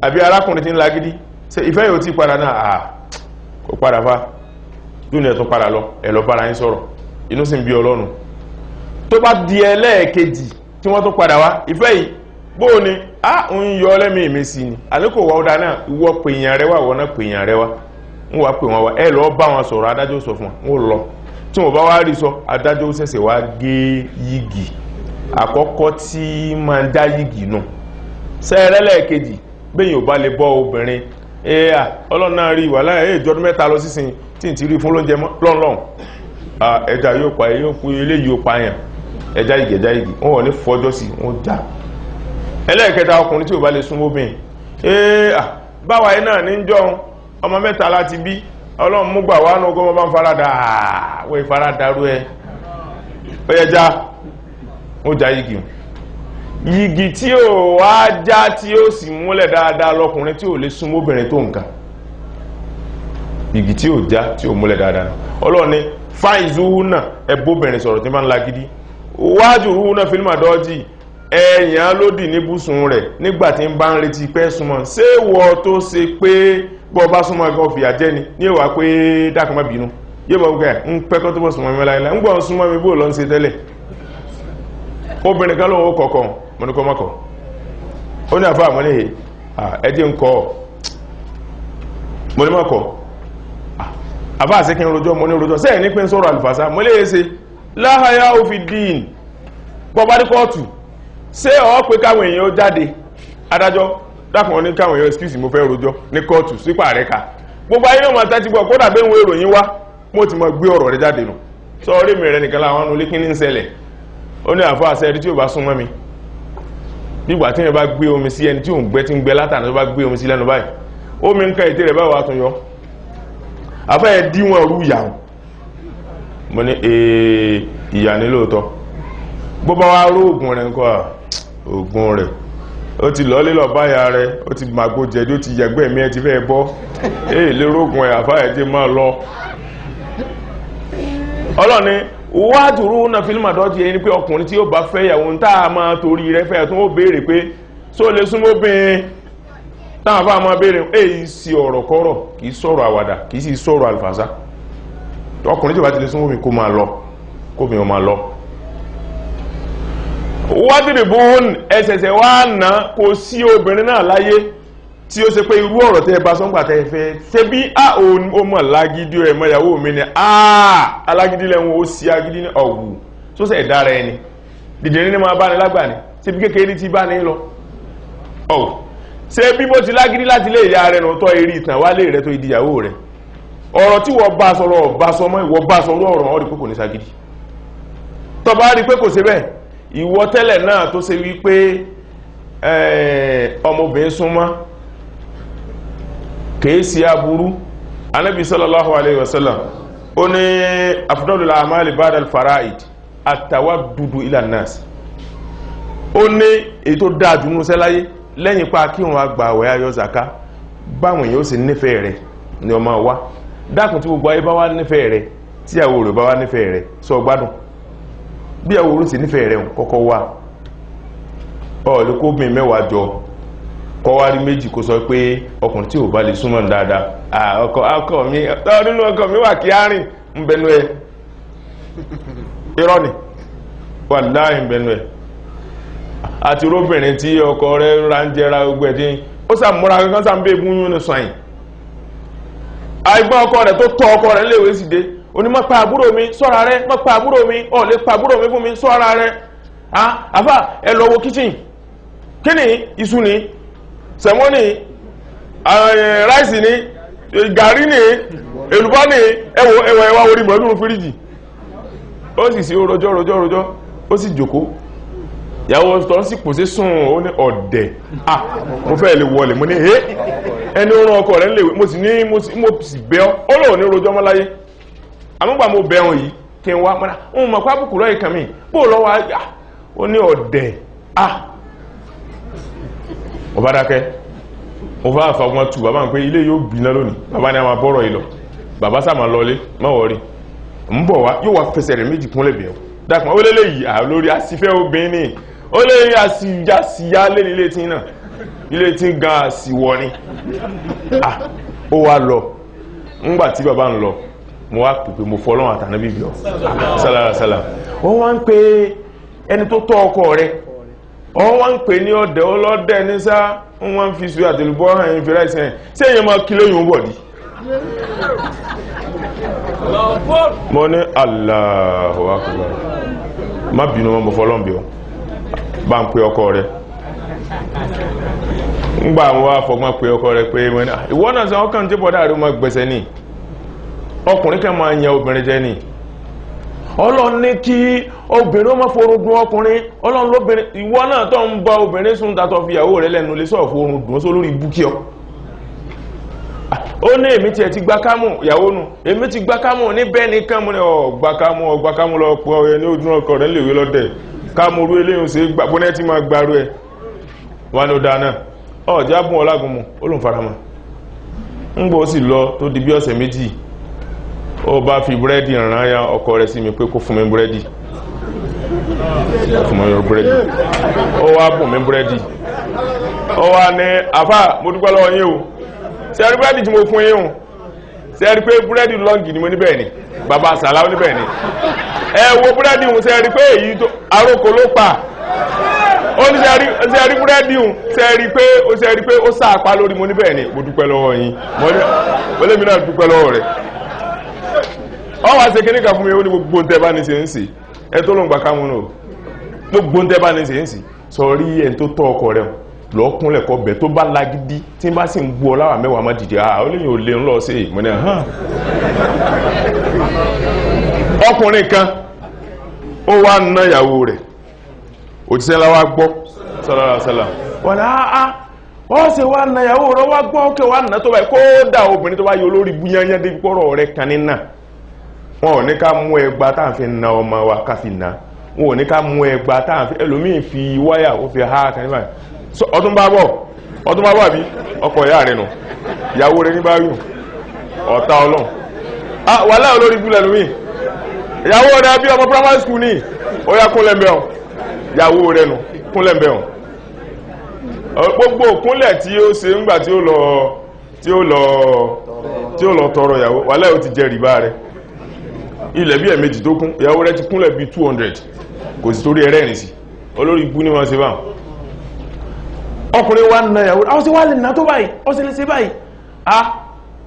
Speaker 3: àbí arákùnrin tí ń lagídí ṣe ìfẹ́ yóò ti padà náà kò padà fa lónìí ẹ̀ tún padà lọ ẹ̀ lọ bára yín sọ̀rọ̀ inú sì ń bí ọlọ́run tó bá di ẹlẹ́ẹ̀kejì tí wọ́n tún padà wá ìfẹ́ yìí bóò ni ń yọ lẹ́mìí mi sí ni àlékò wa ọ̀dà náà ìwọ pèèyàn rẹ wà wọ́n náà pèèyàn rẹ wá ń wá pè wọ́n wá ẹ lọ́ọ́ bá wọn sọ̀rọ̀ adájọ́ sọ fún wọn lọ tí wọ́n bá wá rí sọ adájọ́ ṣẹ̀ṣẹ̀ wá gé yígì àkọ́kọ́ tí máa ń dá yígì nù sẹ́ẹ̀rẹ́lẹ́ẹ̀kejì bẹ́yìn ò bá lè bọ́ obìnrin ọlọ́run náà rí wà láyé ìjọdún mẹ́ta lọ sísìn tí n ti rí fún lóúnjẹ lọ́nlọ́n ẹja yóò pa eléyìí ó pa yàn ẹja yìí wọ́n wọ̀ ní fọjọ́ sí wọ́n já ẹlẹ́ẹ̀kẹta ọkùnrin tí ò bá lè súnmọ́ obìnrin báwa yìí náà ní jọun ọmọ mẹ́ta láti bí ọlọ́run mú gbà wá náà gọ́mọ bá ń farada wọ́n ìfarada rú ẹ ẹja ó já yìgì tí ó wá já tí ó sì múlẹ̀ dáadáa lọ́kùnrin tí ò lè súnmọ́ obìnrin tó nǹkan yìgì tí ó já tí ó múlẹ̀ dáadáa ọlọ́run ní fáìzúhúnà ẹbóbìnrin sọ̀rọ̀ tí máa ń lagídí wájúhúnà fílmà dọ́jì ẹ̀yàn lódì níbùsùn rẹ̀ nígbàtí ń bá ń retí pẹ́ súnmọ́ ṣé wọ́ tó ṣe pé bọ́ bá súnmọ́ ẹgbẹ́ fìyà jẹ́ ni ní ìwà pé dákun má bínú yóò bọ́ gbẹ́ ń pẹ́kọ́ tó bọ́ súnmọ́ mi láìláì ń gbọ́ súnmọ́ mi bó lọ ń ṣe tẹ́lẹ̀ obìnrin kan lóun ó kọ̀ọ̀kan mo ní kọ́ mọ́kọ̀ ó ní àfáà mọ́ ní ẹdí ń kọ́ mo ní mọ́kọ̀ àfáà sí kí n rojọ́ mo ní rojọ́ sẹ́yìn ní pín sọ́rọ̀ àlùfàṣà mo lè ṣe láhàyà ó fi dín pọ̀ bá ní kóòtù ṣé ọ̀ pé káwọn èèyàn ó jáde adájọ́ dákùn wọn ní káwọn èèyàn excuse mo fẹ́ rojọ́ ní kóòtù sípà rẹ̀ ká gbogbo ayé náà máa tẹ́tí gbọ́ kódà bẹ́ẹ̀ ń wo ìròyìn wá mo ti mọ̀ gbé ọ̀rọ̀ rẹ̀ jáde nù sọ orí mi rẹ̀ nìkan láwọn olé kí ní ń ṣẹlẹ̀ ó ní àfáà sẹ́ẹ̀rí tí ò bá súnmọ́ mi nígbà tí yẹn bá gbé omi sí ẹni tí òun gbẹ́ tí ń gbẹ́ látàná tó bá gbé omi sí lẹ́nu báyìí omi ń ká ètè rẹ̀ báwo àtún yọ afẹ́ díwọ̀n rú ìyàwó mo ní ìyà ní lóòótọ́ bó bá wá rú oògùn rẹ̀ nǹkan oògùn rẹ̀ ó ti lọ́lé lọ báyà rẹ̀ ó ti màgbó jẹ̀dí ó ti yẹ̀gbẹ́ mi ẹ ti fẹ́ bọ́ lérò oògùn ẹ̀ àfáà ti máa lọ ọlọ́ni wádùrú náà fílmù àdọ́jì ẹni pé ọkùnrin tí ó bá fẹ́ ìyàwó ń tàà máa torí rẹ̀ fẹ́ tó ó béèrè pé só lè súnmọ́ bíin táwọn afá máa béèrè èyí sí ọ̀rọ̀ kọ́rọ̀ kìí sọ̀rọ̀ àwàdà kìí sì sọ̀rọ̀ àlùfàṣà ọkùnrin tí ó bá ti lè súnmọ́ mi kó máa lọ kó mi ò máa lọ wádìrì bóhùn ẹsẹ̀sẹ̀ wá ná kò sí obìnrin náà láyé tí ó ṣe pé irú ọ̀rọ̀ tẹ́ bá sọ́ngbà tẹ́ fẹ́ ṣe bí ó mọ̀ lágídí ẹ̀mọ́ ìyàwó mi ni alágídí lẹ́wọ̀n ó sí agídí ní ọ̀wù tó sẹ̀ dára ẹni dìdìrín ní máa bá ní lágbà ní ṣe bí kékeré tí bá ní lọ ọ̀wù ṣe bí bó ti lágídí láti lé ìyá rẹ̀ tọ́ eré ìtàn wá lé rẹ̀ tó ìdíyàwó rẹ̀ ọ̀rọ̀ tí wọ́n bá sọ̀rọ̀ bá sọmọ́ ìwọ bá sọ̀rọ̀ ọ̀rọ̀ ọ̀rí pé kò ní ságídí tó bá rí pé kò ṣe bẹ́ẹ̀ ìwọ tẹ́lẹ̀ náà tó ṣe wípé ọmọbìnrin súnmọ́ kèésì aburú anábi sallallahu alaihi wasallam ó ní afdalul a'mali ba'da al-fara'id at-tawaddudu ila an-nas ó ní èyí tó dájú ní sẹ́láyé lẹ́yìn pa kí wọ́n àgbà àwẹ̀ ayọ́ zaka báwọn èèyàn ó sì nífẹ̀ẹ́ rẹ̀ ní ọmọ wa dákùn tí gbogbo ayé bá wá nífẹ̀ẹ́ rẹ̀ tí àwọ̀ rẹ̀ bá wá nífẹ̀ẹ́ rẹ̀ sọ gbádùn bí àwọ̀ rẹ̀ sì nífẹ̀ẹ́ rẹ̀ kọ́kọ́ wá ọ̀lẹ́kọ́ mi mẹ́wàá jọ kọwárí méjì kó sọ pé ọkùnrin tí ò bá lè súnmọ́ dáadáa ọkọ mi nínú ọkọ mi wà kí á rìn ń bẹnu ẹ irọ́ ni wà láàrin bẹnu ẹ àti róbìnrin tí ọkọ rẹ̀ ránjẹra ogbẹ̀ tí ó sàmúra kankan sàmbé gúnyún ní sọ́yìn àìgbọ́n ọkọ rẹ̀ tó tọ́ ọkọ rẹ̀ léwé sì dé oní má pa àbúrò mi ṣọ́ra rẹ̀ má pa àbúrò mi ọ̀ lè pa àbúrò mi fún mi ṣọ́ra rẹ̀ àfà ẹ lọ wo kitchen kí ni iṣu ni sẹ̀mọ́ ni ráìsì ni gàrí ni èlùbọ́ ni ẹwà orí mọ̀ nínú fíríjì ó sì sí rọjọ́ ó sì jókòó ìyàwó tọ́ sí kò sí sùn ó ní ọ̀dẹ̀ mo fẹ́ lè wọlé mo ní ẹni ó rán ọkọ rẹ̀ léwe mo sì bẹ́ ọ́ ó lò ní rojọ́ mọ́ láyé àmúgbà mo bẹ́ wọn yìí kí n wá mọ́ra òun mọ̀ pápùkù lọ́yẹ̀ kan mi bó lọ́wọ́ ó ní ọ̀dẹ̀ ọba dákẹ́ mo fà fọgbọ́n tù bàbá ń pé ilé yóò gbiná lónìí bàbá ní a máa bọ́rọ̀ ìlọ bàbá sá máa lọlé mọ́wọ́ rí ń bọ̀ wá yóò wá fẹsẹ̀ rẹ̀ méjì kúnlẹ̀ bẹ̀rẹ̀ dákùn ó lélẹ̀ yìí lórí asífẹ́ obìnrin ó lè àsìyá lé ní ilé tí náà ilé tí gan àsìwọ̀ ni ó wá lọ ńgbà tí bàbá ń lọ mo wá pèpè mo fọlọ́run àtànábì bí ọ sálàrásálà ó wá ń pè ẹni tó tọ́ ọkọ rẹ̀ ó wá ń pè ní ọ̀dẹ̀ ọlọ́dẹ̀ ní sá wọ́n fi sùúrù àtẹlùbọ́ hàn yín fẹ́rẹ́ ìsẹ́yìn sí èyàn máa kí lóyún bọ̀ dí mo ní Allahu Akbar má bínú mọ́ mo fọlọ́run bí ọ bá ń pè ọkọ rẹ̀ ńgbà àwọn afọgbọ́n pè ọkọ rẹ̀ pé ìwọ náà sọ ọkàn tí bọ́dá rẹ̀ máa gbẹ̀sẹ̀ ní ọkùnrin kan máa yan obìnrin jẹ́ ní Ọlọ́run ní kí obìnrin ó má forúdún ọkùnrin Ọlọ́run lóbìnrin ìwọ náà tó ń bá obìnrin sùn tàtọ̀ fi ìyàwó rẹ̀ lẹ́nu lè sọ forún dùn só lórí búkí ọ ó ní èmi tí ẹ ti gbá kámù ìyàwó nù èmi ti gbá kámù ní bẹ́ẹ̀ ní kámù ní ọgbà kámù lọ pọ̀ ẹ ní ojú ọkọ̀ rẹ̀ lè wé lọ́dẹ̀ kámù rú eléyìn sí bọ́nẹ́tì máa gbárú ẹ wọn ló dáná ọ̀já bùn ọlágúnmu ó lòun farama ń gbọ́ sì lọ tó di bí ọ̀sẹ̀ méjì ó bá fi búrẹ́dì ràn ya ọkọ rẹ̀ sí mi pé kó fún mi búrẹ́dì ó wá bùn mi búrẹ́dì ó wá ní àfà mo dúpẹ́ lọ́wọ́ yín o ṣé ẹ rí búrẹ́dì tí mo fún yín o ṣé ẹ rí pé búrẹ́dì lọ́ngì ni mo níbẹ̀ ni bàbá sàlá níbẹ̀ ni ẹ wo búrẹ́dì ń ṣé ẹ rí pé èyí tó aróko ló pa ó ní ṣé ẹ rí búrẹ́dì ń ṣé ẹ rí pé ó sàpá lórí mo níbẹ̀ ni mo dúpẹ́ lọ́wọ́ yín mo lé mi náà dúpẹ́ lọ́wọ́ rẹ̀ ọ wá ṣe kíníkà fún mi ó ní gbogbo ǹtẹ́ bá ní ṣe ń sì ẹ tó ló ń gbà kámú náà gbogbo ǹtẹ́ bá ní ṣe ń sì sọ rí ẹ̀ tó tọ́ ọkọ rẹ̀ lọ́kúnlẹ̀ kọ bẹ̀ tó bá lágídí tí bá sì ń gbọ́ láwà mẹ́wàá má dìde ó léyìn ò lè ń lọ sí ìmọ̀nà hàn ọkùnrin kan ó wá ná ìyàwó rẹ̀ òjíṣẹ́ ńlá wá gbọ́ sọ́lọ́sọ́lá wọ́n ní wọ́n sì wá ná ìyàwó rẹ̀ wá gbọ́ ókè wá ná tó báyìí kó dà obìnrin tó bá yọ olórí búyányá débi pọ́rọ̀ rẹ̀ kan nínà wọn ò ní ká mú ẹgbà táà fi na ọmọ wa ká fi na wọn ò ní ká mú ẹgbà táà fi ẹlòmíì fi wáyà ó fi ha kan níbàyìí ọdún bá bọ̀ àbí ọkọ ìyá rẹ̀ nù ìyàwó rẹ̀ ní bá yùn ọ̀tá ọlọ́run wà láà olórí búlẹ̀ lómi ìyàwó rẹ̀ bí ọmọ primary school ní ó yá kúnlẹ̀ mbẹ̀hùn ìyàwó rẹ̀ nù kúnlẹ̀ mbẹ̀hùn gbogbo kúnlẹ̀ tí ó ṣe ńgbà tí ó lọ tọrọ ìyàwó wà láà ó ti jẹ rìbá rẹ̀ ilẹ̀ bí ẹ̀mejì tó kún ìyàwó rẹ̀ ti kúnlẹ̀ bí 200 kò sí torí ẹrẹ́ ìrìnsì olórí ibú ní wọ́n ṣe báwọn ọkùnrin wa nà ìyàwó àwọn sí wà lè nà tó báyìí ó sì lè ṣe báyìí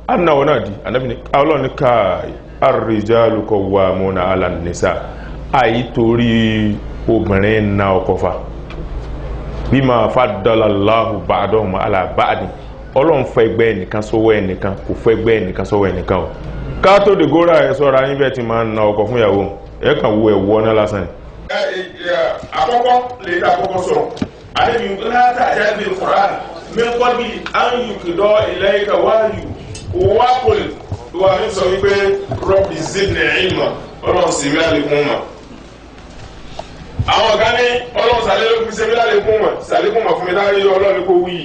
Speaker 3: a nà wọ́n náà di anábìnrin ọlọ́ni ká ar-rijalu qawwamuna 'ala an-nisa àyí torí obìnrin na ọkọfà bima faddala Allahu ba'dahum 'ala ba'd ọlọ́run fẹ́ ẹgbẹ́ ẹnìkan sọ́wọ́ ẹnìkan kò fẹ́ ẹgbẹ́ ẹnìkan sọ́wọ́ ẹnìkan o ká tó dè góra ẹ̀ sọ́ra yín bẹ́ẹ̀ ti máa na ọkọ fún ìyàwó ẹ̀ kàn wo ẹ̀wọ́ náà lásán. àkọ́kọ́ lè dá àkọ́kọ́ sọ̀rọ̀ àdébí láta àjáde Qur'an mẹ́kọ́bí áyùkìdọ́ ilẹ̀ ìkà wáyù wá kòlì wà ní sọ wípé rọ́bì zidni ilma ọlọ́run sì mí àlékún mà àwọn ọ̀gá ní ọlọ́run sàlékún sí mí àlékún mà sàlékún mà fún mi láàrin ọlọ́run kó wí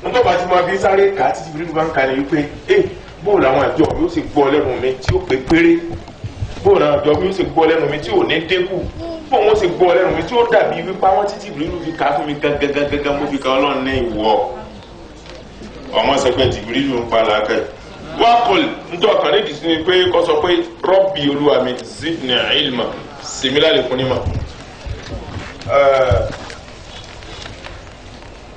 Speaker 3: n tó bá ti máa bí sáré kà á títí bí bá ń ka ní wípé bóòlù àwọn àjọ mi ó sì gbọ́ lẹ́nu mi tí ó pé péré bóòlù àwọn àjọ mi ó sì gbọ́ lẹ́nu mi tí ò ní dínkù bóòlù ó sì gbọ́ lẹ́nu mi tí ó dàbí wípé àwọn títí Jibrilu fi kà á fún mi gágágágá mo fi kà ọlọ́run ní ìwọ ọmọ sẹpẹ Jibrilu ń pa làákẹ́ wá kọlì nítorí ọkàn nídìí sí ni pé kó sọ pé rọ́bì olúwa mi zidni ilma sèmílà lè fún ní mà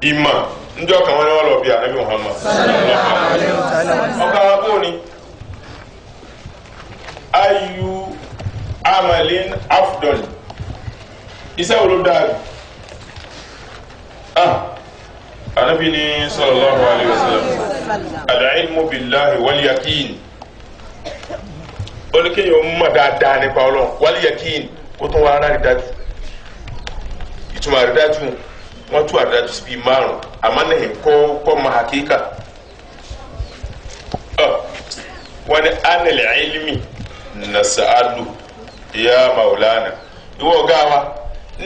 Speaker 3: ìmà njọ́ kan wọ́n ní wọ́n lọ bí ànábì Muhammad ọkà bó ni ayu amalin afdol iṣẹ́ wo ló dáa jù Ànábì ní sallallahu alaihi wasallam al-ilmu billahi wal yaqin ó ní kéèyàn ó mọ̀ dáadáa nípa Ọlọ́run wal yaqin kó tún wá rárí dájú ìtumọ̀ àrídájú wọ́n tún àrídájú sí bíi márùn àmọ́ ní kọ́ mọ̀ hakíkà wọ́n ní anil ilmi nas'alu ya maulana ìwọ ọ̀gá wa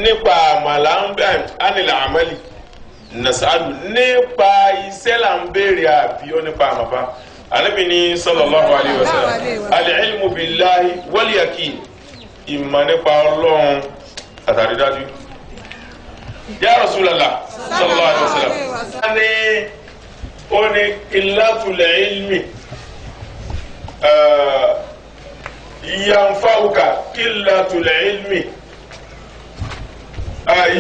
Speaker 3: nípa àmàlà ń bẹ̀ anil amali nas'alu nípa iṣẹ́ là ń béèrè àbí ó nípa àmàfà Ànábì ní sallallahu alaihi wasallam al-ilmu billahi wal yaqin ìmọ̀ nípa Ọlọ́run àtàrídájú ya Rasulullah sallallahu alaihi wasallam ó ní qillatul ilmi yanfa'uka qillatul ilmi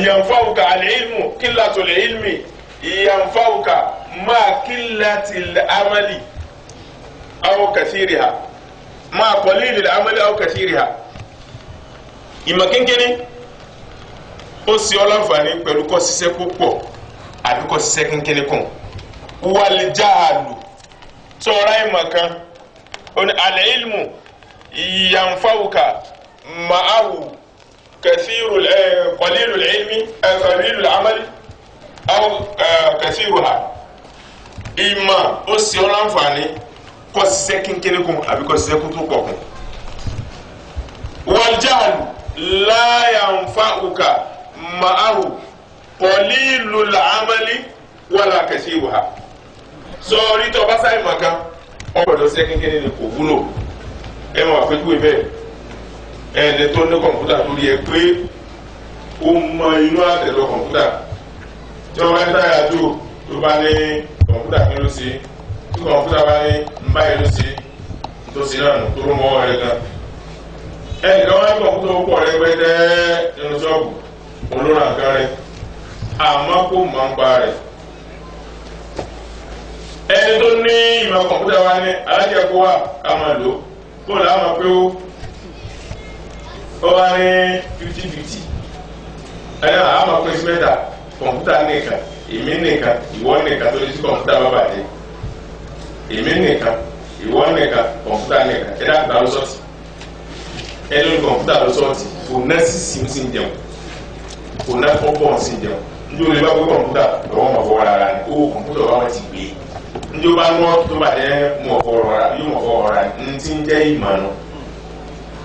Speaker 3: yanfa'uka al-ilmu qillatul ilmi yanfa'uka ma qillatil amali aw kathiriha ma qalilil amali aw kathiriha ìmọ̀ kínkínní ó sì ọ́ láǹfààní pẹ̀lú kó ṣiṣẹ́ púpọ̀ àbí kó ṣiṣẹ́ kínkínní kùn wal jahlu sọ̀rọ̀ ìmọ̀ kan ó ní al-ilmu yanfa'uka ma'ahu qalilul ilmi qalilul amali aw kathiruha ìmọ̀ ó sì ọ́ láǹfààní kó ṣiṣẹ́ kínkínní kùn àbí kó ṣiṣẹ́ púpọ̀ kùn wal jahlu la yanfa'uka ma'ahu qalilul amali wala kathiruha sọ̀rí tó bá sáyé màkà ọgbọ̀dọ̀ sí kínkínní ni kò wúlò ẹ máa fẹ́jú ibẹ̀ ẹni tó ní kọ̀ǹpútà lórí ẹ pé ó mọ inú àtẹ̀lọ kọ̀ǹpútà tí wọ́n bá ń táyà tó bá ní kọ̀ǹpútà kí ló ṣe tí kọ̀ǹpútà bá ní ń báyìí ló ṣe tó ṣe náà nù tó rú mọ́ ẹ̀ gan ẹnì kan wá ní kọ̀ǹpútà ó pọ̀ rẹpẹtẹ nínú ṣọ́ọ̀bù olóra nǹkan rẹ̀ àmọ́ kó máa ń pa rẹ̀ ẹni tó ní ìmọ̀ kọ̀ǹpútà wa ní alájẹ̀kọ́ wà ká máa lò kó làá máa pé ó wá ní 50-50 ẹni àá máa pín sí mẹ́ta kọ̀ǹpútà nìkan èmi nìkan ìwọ nìkan tó lè sí kọ̀ǹpútà bá bàjẹ́ èmi nìkan ìwọ nìkan kọ̀ǹpútà nìkan ẹ̀dá àgbà ló sọ́ọ̀tì ẹni ní kọ̀ǹpútà ló sọ́ọ̀tì kò ná sísìm sí jẹun kò ná pọ́pọ́ sí jẹun njó lè bá gbé kọ̀ǹpútà lọ́wọ́ mọ̀ fọwọ́ rárá ni owó kọ̀ǹpútà wa wọ́n ti gbé njó bá mọ́ tó bá jẹ́ mọ̀ fọwọ́ rárá yóò mọ̀ fọwọ́ rárá ní ti ń jẹ́ ìmọ̀ nù.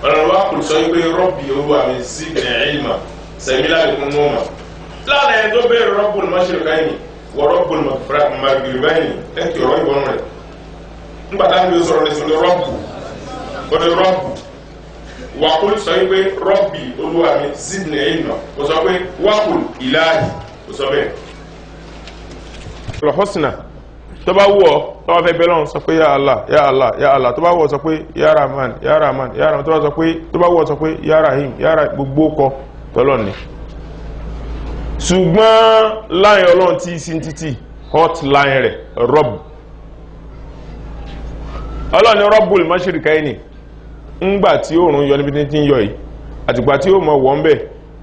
Speaker 3: ọ̀nà wa kò sọ pé rọ́bì olúwa mi sí bẹ̀rẹ̀ ìmọ̀ sẹ̀mí láti kún mọ́ mà. láàrin ẹni tó bẹ̀rẹ̀ rọ́bùl mashriqayni wọ rọ́bùl maghribayni ẹ̀kì ọ̀rọ̀ ìbọn rẹ̀. nígbà táwọn yóò sọ̀rọ̀ lẹ́sìn rọ́bù wàkúl sọ pé rọ́bì olúwa mi zidni ilma kò sọ pé wàkúl ìlàhì kò sọ bẹ́ẹ̀. lọ́họ́sìnà tó bá wù ọ́ tó bá fẹ́ bẹ́ẹ̀ lọ́run sọ pé ya Allah ya Allah ya Allah tó bá wù ọ́ sọ pé ya Rahman ya Rahman ya Rahman tó bá wù ọ́ sọ pé ya Rahim ya Rahim gbogbo kọ tọ́lọ́ ni. ṣùgbọ́n láyìn ọlọ́run tí sí títì hotline rẹ̀ rọ́bù ọlọ́run ni Rabbul Mashriqayni ńgbà tí oòrùn yọ níbi tí ń yọ yìí àtìgbà tí ó mọ wọ̀ ń bẹ̀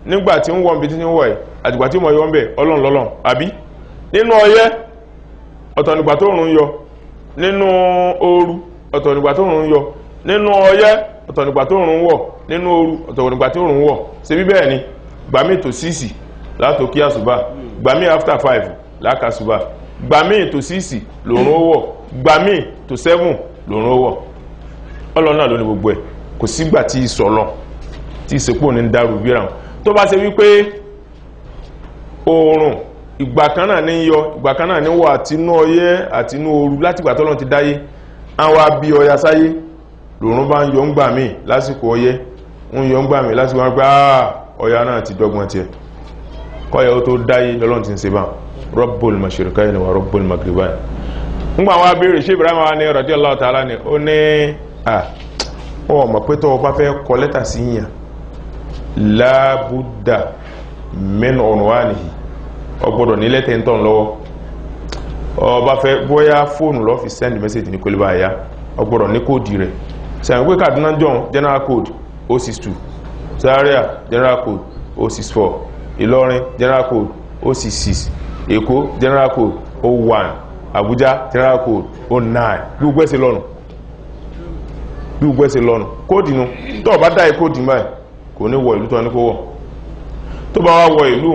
Speaker 3: nígbà tí ń wọ̀ níbi tí ń wọ̀ yìí àtìgbà tí ó mọ yọ ń bẹ̀ ọlọ́run lọ́lọ́run àbí nínú ọyẹ́ ọ̀tọ̀ nígbà tó oòrùn yọ nínú ooru ọ̀tọ̀ nígbà tó oòrùn yọ nínú ọyẹ́ ọ̀tọ̀ nígbà tó oòrùn wọ̀ nínú ooru ọ̀tọ̀ nígbà tó oòrùn wọ̀ ṣe bí bẹ́ẹ̀ ni gbàmí ètò 6 látò kí àsùbà gbàmí after 5 lákàsùbà gbàmí ètò 6 lòrùn ó wọ̀ gbàmí ètò 7 lòrùn ó wọ̀ ọlọ́run náà ló ní gbogbo ẹ̀ kò sígbà tí ìsọ̀lọ́ tí ìsepò ní dárú bíra wọn tó bá ṣe wípé oòrùn ìgbà kan náà ní yọ ìgbà kan náà ní wọ àtinú ọyẹ́ àtinú ooru láti ìgbà tọ́lọ́run ti dáyé àwọn abí ọya sáyé lòrùn bá ń yọ ń gbà mí lásìkò ọyẹ́ ń yọ ń gbà mí lásìkò wọn pé ọya náà ti dọ́gbọ́n tiẹ̀ kọ́yẹ̀ ó tó dáyé lọ́lọ́run ti ń ṣe bá Rabbul Mashriqayni wa Rabbul Maghribayni ńgbà wọn abéèrè ṣé Ibrahim wa ní radiyallahu ta'ala ni ó ní ọ mọ̀ pé tọ́ ọba fẹ́ kọ lẹ́tà sí yìnyàn lábúdà min unwanihi ọgbọ́dọ̀ ní lẹ́tẹ̀ ń tọ́n lọ́wọ́ ọba fẹ́ bóyá fóònù lọ́ fi send message ní kólébà àyá ọgbọ́dọ̀ ní kóòdì rẹ̀ sẹ́yìn pé Kaduna John general code 062 Zaria general code 064 Ìlọrin general code 066 Èkó general code 01 Abuja general code 09 gbogbo ẹsẹ̀ lọ́nà kóòdì nu tó bá dá kóòdì báyìí kò ní wọ ìlú tó ní kó wọ̀ tó bá wá wọ ìlú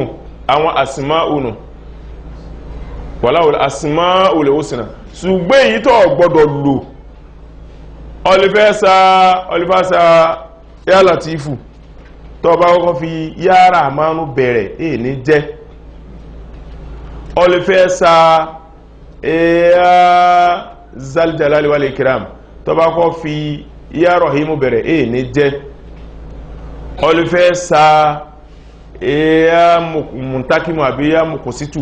Speaker 3: àwọn àsìmá ònù wàláwò àsìmá òlè òsìnà ṣùgbọ́n èyí tó gbọ́dọ̀ lò ọlífàṣà yá Latifu tó bá kọ́kọ́ fi yá Rahmanu bẹ̀rẹ̀ ní jẹ́ ọlífàṣà yá Zaljalali wal Ikram tó bá kọ́kọ́ fi yá Rahimu bẹ̀rẹ̀ ní jẹ́ ọlífàṣà yá Muntakimu àbí yá Muqsitu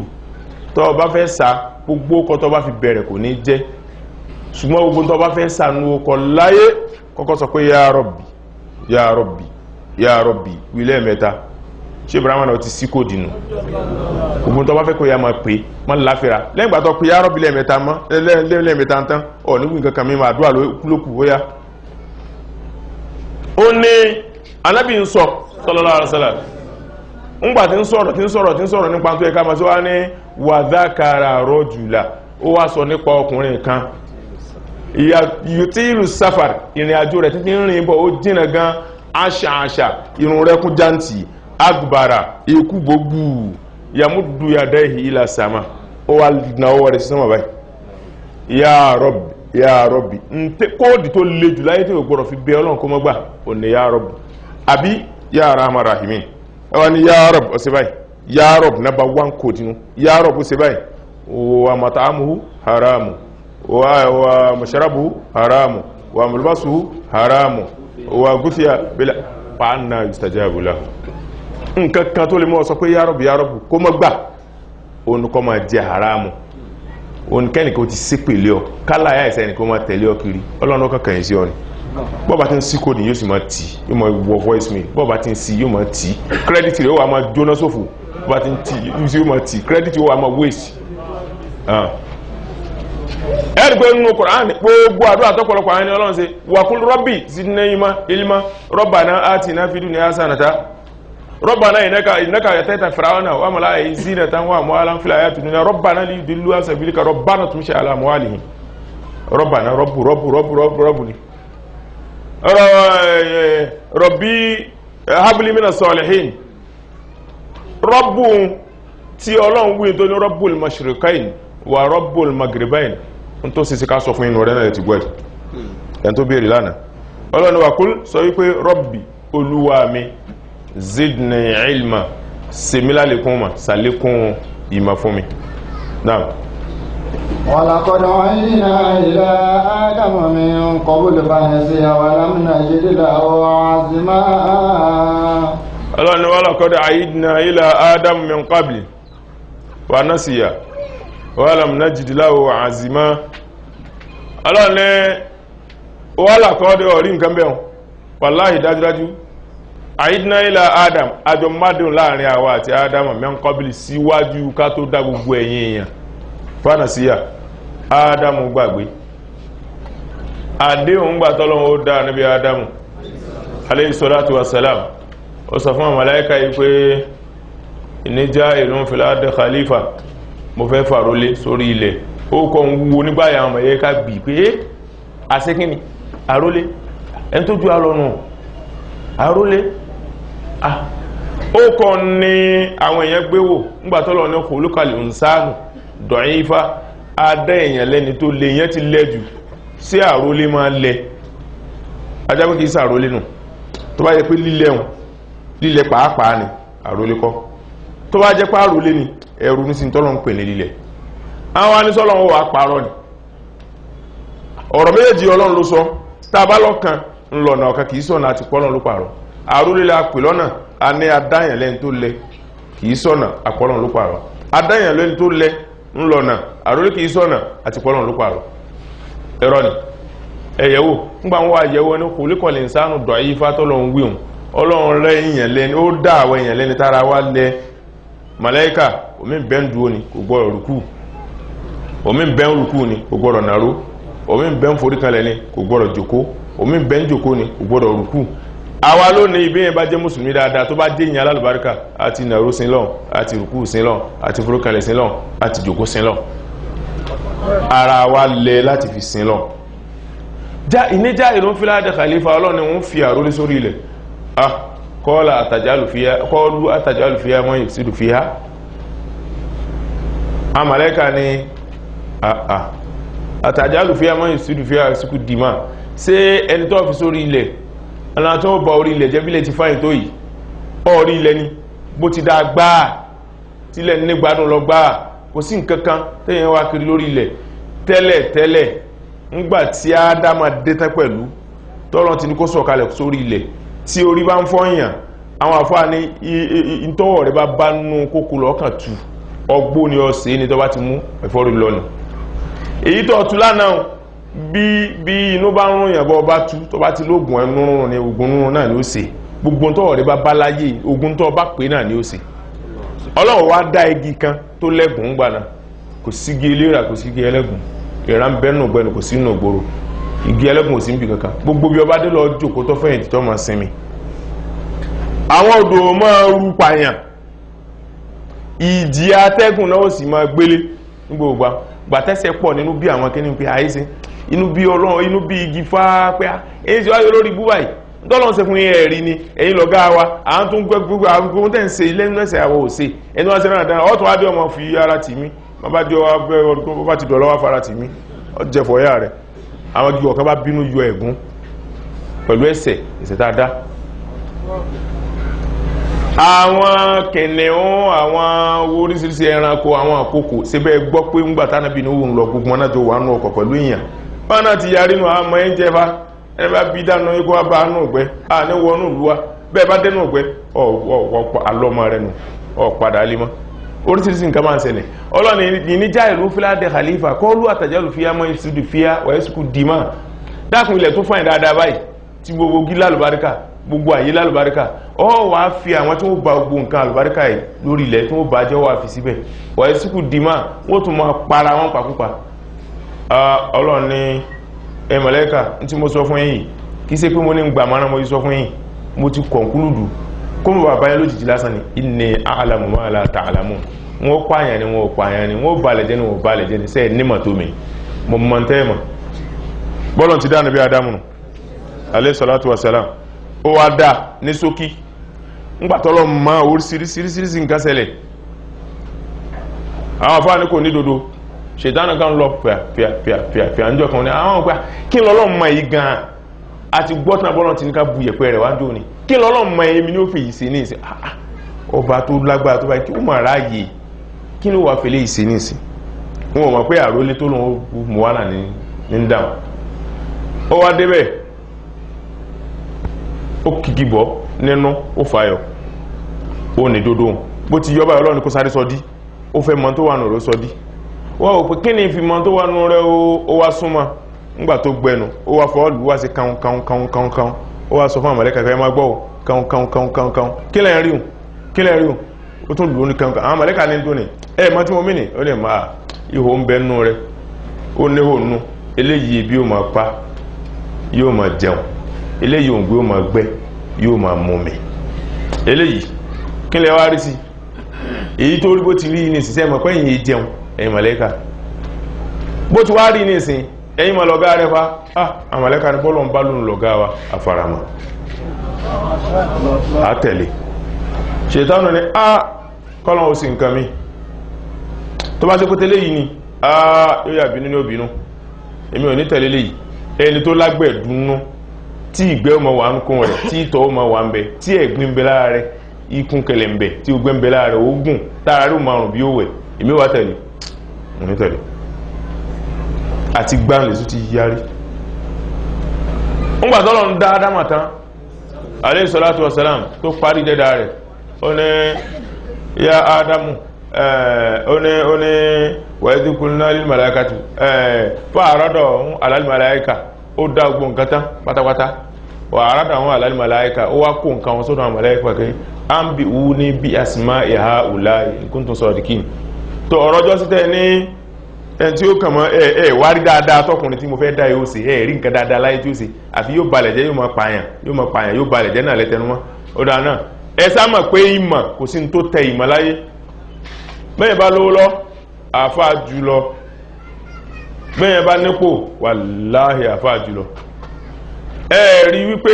Speaker 3: tó bá fẹ́ sá gbogbo ọkọ̀ tó bá fi bẹ̀rẹ̀ kò ní jẹ́ ṣùgbọ́n gbogbo tó bá fẹ́ sànú ọkọ̀ láyé kọ́kọ́ sọ pé ya Rabbi ya Rabbi ya Rabbi wílẹ̀ mẹ́ta ṣe Ibrahim náà ti sí kò dínú gbogbo tó bá fẹ́ kó ya máa pè mọ́ láfíra lẹ́yìn ìgbà tó pé ya Rabbi lẹ́ẹ̀mẹ́ta mọ́ lẹ́ẹ̀mẹ́ta tán ọ̀ nígbì nǹkan kan mímọ̀ àdúrà lókù bóyá ó ní Ànábì ń sọ sallallahu alaihi wasallam ńgbà tí ń sọ̀rọ̀ nípa tó ẹka masu wá ní wàzákàrà rọ́jùlá ó wá sọ nípa ọkùnrin kan yùtílù sáfàr ìrìn àjò rẹ̀ títí rìn bọ̀ ó jìnà gan aṣàṣà irun rẹ̀ kún jántì agbára ikú gbogbo yàmúdù yàdáhì ilà sàmà ó wá náwó rẹ̀ sísánmà báyìí ya Rabbi ya Rabbi kóòdì tó le jù láyé tí ó gbọ́dọ̀ fi bẹ Ọlọ́run kó mọ́ gbà ò ní ya Rabbi àbí ya Rahman Rahimin wani ya Rabb ọsẹ báyìí ya Rabb number 1 code nu ya Rabb ọsẹ báyìí wa mat'amuhu haramu wa mashrabuhu haramu wa malbasuhu haramu wa guthiya bila fa anna yustajabu lahu nǹkan kan tó lè mọ́ sọ pé ya Rabb kó má gbà òun kó má jẹ haramu òun kẹ́ni kó ti ṣépèlé ọ kálá ya ìsẹ́ni kó má tẹ̀lé ọ kiri Ọlọ́run kan kàn sí ọ ni bọ́ọ̀bá tí ń sí kò ní yóò sì máa tí yóò máa wọ voice mail bọ́ọ̀bá tí ń sí yóò máa tí credit rẹ̀ ó wà máa jóná sófò bọ́ọ̀bá tí ń tí yóò máa tí credit ó wà máa waste ẹ̀rì pé nínú Qur'an gbogbo àdúrà tọ́pọ̀lọpọ̀ àwọn ẹni Ọlọ́run ṣe wa qul rabbi zidna ilma rabbana atina fid dunya hasanatan rabbana innaka ataita fir'auna wa mala'a zinatan wa amwalan fil hayatid dunya rabbana liyudillu an sabilika rabbana tumshi ala amwalihim rabbana rabbu ni Rabbi habli minas salihin Rabbu tí Ọlọ́run wí tó ní Rabbul mashriqain wa Rabbul maghribain n tó sì ká sọ fún inú rẹ̀ náà ti gbọ́dì ẹn tó béèrè lánàá Ọlọ́run wa kul sọ wípé Rabbi Olúwa mi zidni ilma sèmílà lékún mà sàlékún ìmọ̀ fún mi náà
Speaker 4: ولقد عهدنا إلى آدم من قبل فنسي ولم نجد له عزما
Speaker 3: Ọlọ́run ولقد عهدنا إلى آدم من قبل فنسي ولم نجد له عزما Ọlọ́run ولقد orí nǹkan bẹ́ẹ̀ wàláhì dájúdájú àìdínà ilẹ̀ Adam àjọ mádùn láàrin àwa àti Adam min qabl síwájú ká tó dá gbogbo ẹ̀yin èèyàn fánàsíyà Ádámù gbàgbé àdéhùn gbà tọ́lọ́wọ́ ó dá níbi Ádámù alayhi salatu wassalam ó sọ fún àmàláíkà yìí pé inni ja'ilun fil ardi khalifa mo fẹ́ fàrólé sórí ilẹ̀ ó kọ́ ń wúwo nígbàyà àwọn màláíkà bì pé àṣekíní àrólé ẹni tó ju alọ́nù àrólé ó kọ́ ní àwọn èèyàn gbéwò nígbà tọ́lọ́ ní khuluqal insanu dọ̀ífà adá èèyàn lẹ́ni tó lè yẹn ti lẹ́jù sí àrólé máa lẹ ajábọ́ kìí sàrólé nù tó bá jẹ́ pé lílẹ̀ pàápàá ni àrólé kọ́ tó bá jẹ́ pé àrólé ni ẹ̀rù ní sí tọ́lọ́ ń pè ní lílẹ̀ àwọn anísọ́lọ́ wà pààrọ̀ ni ọ̀rọ̀ méjèèjì Ọlọ́run ló sọ tàbá lọ́kàn ńlọ̀nà ọ̀kan kìí sọ̀nà àti pọ́lọ́n ló pààrọ̀ àrólé la pè lọ́nà a ní adáyàn lẹ́ni tó lẹ kìí sọ̀nà àpọ́lọ́n ló pààrọ̀ adáyàn lẹ́ni tó lẹ ńlọ̀nà àrólé kìí sọ̀nà àti pọ́lọ́n ló pààrọ̀ ẹ̀rọ ni ẹ̀yẹ̀wò ńgbà wọn wà yẹ̀wò ní khuliqal insanu da'ifa tọ́lọ́run wíhùn Ọlọ́run rẹ̀ èèyàn lẹ́ni ó dá àwọn èèyàn lẹ́ni tára wá lẹ màláíkà omi bẹ́ẹ̀ ń dúró ni kò gbọ́dọ̀ rùkú omi bẹ́ẹ̀ ń rùkú ni kò gbọ́dọ̀ nàró omi bẹ́ẹ̀ ń forí kanlẹ̀ ni kò gbọ́dọ̀ jòkó omi bẹ́ẹ̀ ń jòkó ni kò gbọ́dọ̀ rùkú àwa lónìí ìbéyẹn bá jẹ́ mùsùlùmí dáadáa tó bá jẹ́ ìyẹn alálùbáríkà àti nàró sílọ̀ àti rùkú sílọ̀ àti fúrúkalẹ̀ sílọ̀ àti jòkó sílọ̀ ara wa lẹ láti fi sílọ̀ ìníjà ìlú fíládẹ̀ khalifa ọlọ́ni wọ́n fi àrólé sórí ilẹ̀ kọ́ọ̀lù àtàjálù fíyà mọ́ ìsìdù fíyà àmàlẹ́kà ni àtàjálù fíyà mọ́ ìsìdù fíyà síkú dìímà ṣé ẹni tó fi sórí ilẹ̀ ọ̀nà tó bá orí ilẹ̀ jẹ́bílẹ̀ ti fáyìn tó yìí orí ilẹ̀ ni bó ti dá gbáà tílẹ̀ ní gbádùn lọ gbáà kò sí nǹkankan tẹ́yìn wá kiri lórí ilẹ̀ tẹ́lẹ̀ ńgbà tí Ádámà dẹ́tẹ́ pẹ̀lú tọ́lọ́ ti ní kó sọ̀kalẹ̀ sórí ilẹ̀ tí orí bá ń fọ́yàn àwọn àfáà ní ìtọ́wọ̀ rẹ̀ bá nú kókó lọ́kàn tu ọgbó ni ọ̀sẹ̀ ni tó bá ti mú ẹ̀fọ́rí lọ́nà èyí tó ọ̀tún lánàá bí inú bá ń rún ìyàbọ̀ bá tú tó bá ti lóògùn ẹnu rúrùn ní ogun rúrùn náà ni ó ṣe gbogbo tó ọ̀rẹ́ bá láyé ogun tó bá pè náà ni ó ṣe Ọlọ́run wá dá igi kan tó lẹ́gùn ń gbàna kò sígi eléra kò sígi ẹlẹ́gùn ìran bẹ́nu gbẹnu kò sínú ògbóró igi ẹlẹ́gùn ò sí níbi kankan gbogbo bí ọba dé lọ jókòó tó fẹ̀yìntì tó máa sinmi àwọn odò máa rú pààyàn ìjì atẹ́gùn náà ó sì máa gbélé ní gbogbo gbàtẹ́sẹ̀ pọ̀ nínú bí àwọn kíní pé àìsí inú bí Ọlọ́run inú bí igi fá pé èyí tí wáyé lórí búbá yìí tọ́lọ́n ṣe fún yín ẹ̀rí ni ẹ̀yin lọ́gá wa à ń tún gbogbo àwọn tẹ̀ ń ṣe ilé ẹ̀sẹ̀ àwọ̀ òṣè ẹni wọ́n ṣe náà dáná ọ̀tún wá dé ọmọ fi ara tì mí bá dé ọwọ́ bá ti dọ̀ lọ́wọ́ fara tì mí ọjẹ́ fọ̀ọ́yà rẹ̀ àwọn igi ọ̀kan bá bínú yọ ẹ̀gún pẹ̀lú ẹ̀ṣẹ̀ tá a dá àwọn kìnìún àwọn oríṣiríṣi ẹranko àwọn àkókò síbẹ̀ gbọ́ pé ńgbà tánàbí ní òun lọ gbogbo náà tó wà nù ọkọ̀ pẹ̀lú ìyàn wọn náà ti yarí nù àmọ́ ẹ̀ ń jẹ́ fa ẹni bá bí dáná ikú wa bá nù ọ̀gbẹ́ à ní wọnú ìlú wa bẹ́ẹ̀ bá dẹ́nu ọ̀gbẹ́ alọ́mọ rẹ nù ọ̀padà alímọ́ oríṣiríṣi nǹkan máa ń ṣẹlẹ̀ ọlọ́ni ìníjà ìlú fíládẹ̀ khalifa kọ́ọ́lù àtàjálù fíyà mọ́ ìṣúdù fíyà wàyẹ́sùkú dìímà dákun ilẹ̀ tó fàyìn dáadáa báyìí tí gbogbo gí lálùbáríkà gbogbo àyè lálùbáríkà ọ wàá fi àwọn tí wọ́n ba gbogbo nǹkan àlùbáríkà yìí lórí ilẹ̀ tí wọ́n bá jẹ́ wàá fi síbẹ̀ wàyẹ́sùkú dìímà wọ́n tún máa para wọn pàkúpa ọlọ́ni ẹ mọ̀lẹ́kà tí mo sọ fún yín kì í ṣe pé mo ní gbà mọ́ra mo sọ fún yín mo ti kọ̀ǹkúlùdù kó mo bàbá yẹn lójijì lásán ni inni a'lamu ma la ta'lamun wọ́n pààyàn ni wọ́n pààyàn ni wọ́n balẹ̀ jẹ́ ni wọ́n balẹ̀ jẹ́ ni sẹ́ẹ̀ nímọ̀ tó mi mo mọ̀ tẹ́ mọ̀ bọ́lọ̀ ti dá nàbí Ádámù alayhi salatu wa salam ó wá dá ní ṣókí ńgbàtọ́lọ́ mọ́ oríṣiríṣiríṣi nǹkan ṣẹlẹ̀ àwọn afáà ní kò ní dodo ṣètánà kan lọ fìà ń jọ kan ní àwọn ọgbà kí lọ́lọ́ mọ̀ yìí gan-an àti gbọ́tàn bọ́lọ̀ ti ní ká bu yẹ̀pẹ̀ rẹ̀ wájú ni kí lọ́lọ́ mọ̀ èmi ní ó fèyí sí ní ìsìn ọba tó lágbára tó báyìí kí ó mà ráàyè kí ló wà fèlé ìsìn ní ìsìn wọn ò mọ̀ pé àrólé tó lọ́wọ́ mú wà náà ní dáhùn ó wá débẹ̀ ó kìkì bọ́ nínú ó fàyọ̀ ó ní dodo bó ti yọ báyọ̀ lọ́nà kó sáré sọdí ó fẹ́ mọ tó wà nù rẹ̀ sọdí wọ́n ò pé kí ni ìfimọ́ tó wà nù rẹ̀ ó wá súnmọ́ ńgbà tó gbẹnu ó wá fọ́ lù wá sí kàn ó wá sọ fún àmàlẹ́kà kẹ́ máa gbọ́ kàn kí lẹ́yìn rí hùn ó tún lù ú ní kàn àwọn àmàlẹ́kà ní tó ní mọ́ tí mo mí ní ó lè máa ihò ń bẹ nù rẹ̀ ó níhò nù eléyìí bí ó máa pa yóò máa jẹun eléyìí òǹgbẹ ó máa gbẹ yóò máa mú mi eléyìí kí lẹ wá rí sí èyí tó rí bó ti rí ní ìsinsẹ́ mọ̀ pẹ́yìn yìí jẹun ẹ̀yin màlẹ́kà bó ti wá rí ní ìsìn ẹ̀yin mọ̀ lọ́gá rẹ̀ fa àmàlẹ́kà ní bọ́ọ̀lù ń bá lónìí lọ́gá wa àfaramọ́ àtẹ̀lé ṣètánù ní kọ́lọ̀ ó sì nǹkan mi tó bá ṣe kó tẹ́lẹ̀ yìí ni yóò yà bínú ní òbínú èmi ò ní tẹ̀lé léyìí ẹni tó lágbẹ̀ẹ́dúnú tí ìgbẹ́ ọmọ wà ń kún rẹ̀ tí ìtọ̀ ọmọ wà ń bẹ tí ẹ̀gbin ń bẹ lára rẹ̀ ikún kẹlẹ̀ ń bẹ tí ogbẹ́ ń bẹ lára rẹ̀ ogun tára rẹ̀ márùn bí ó wẹ̀ èmi wà tẹ̀lé ò ní tẹ̀lé àti gbáǹlẹ̀ tó ti yarí ń gbà tọ́lọ̀ ń dá Ádámà tán alayhi salatu wassalam tó parí dẹ́dà rẹ̀ ó ní ya Ádámù ó ní wàídí kulna lil malaikatu fún àrọ́dọ̀ ọ̀hún alal malaika ó dá ogbó nǹkan tán pátápátá wà àrọ́dọ̀ ọ̀hún alal malaika ó wá kó nǹkan wọn sọ́dọ̀ malaika kẹ́ a ń bí wú ní bí asma'i haula'i in kuntum sadiqin tó ọ̀rọ̀jọ́ sí tẹ́ ní ẹni tí ó kàn mọ́ wá rí dáadáa tọkùnrin tí mo fẹ́ dá yóò ṣe rí nǹkan dáadáa láyé tí ó ṣe àfi yóò balẹ̀ jẹ́ yóò máa pààyàn yóò balẹ̀ jẹ́ náà lẹ́tẹnumọ́ ó dáa náà ẹ sá mọ̀ pé ìmọ̀ kò sí ní tó tẹ ìmọ̀ láyé bẹ́ẹ̀ bá lówó lọ àáfàá jùlọ bẹ́ẹ̀ bá nípò wàláhì àáfàá jùlọ ẹ rí wípé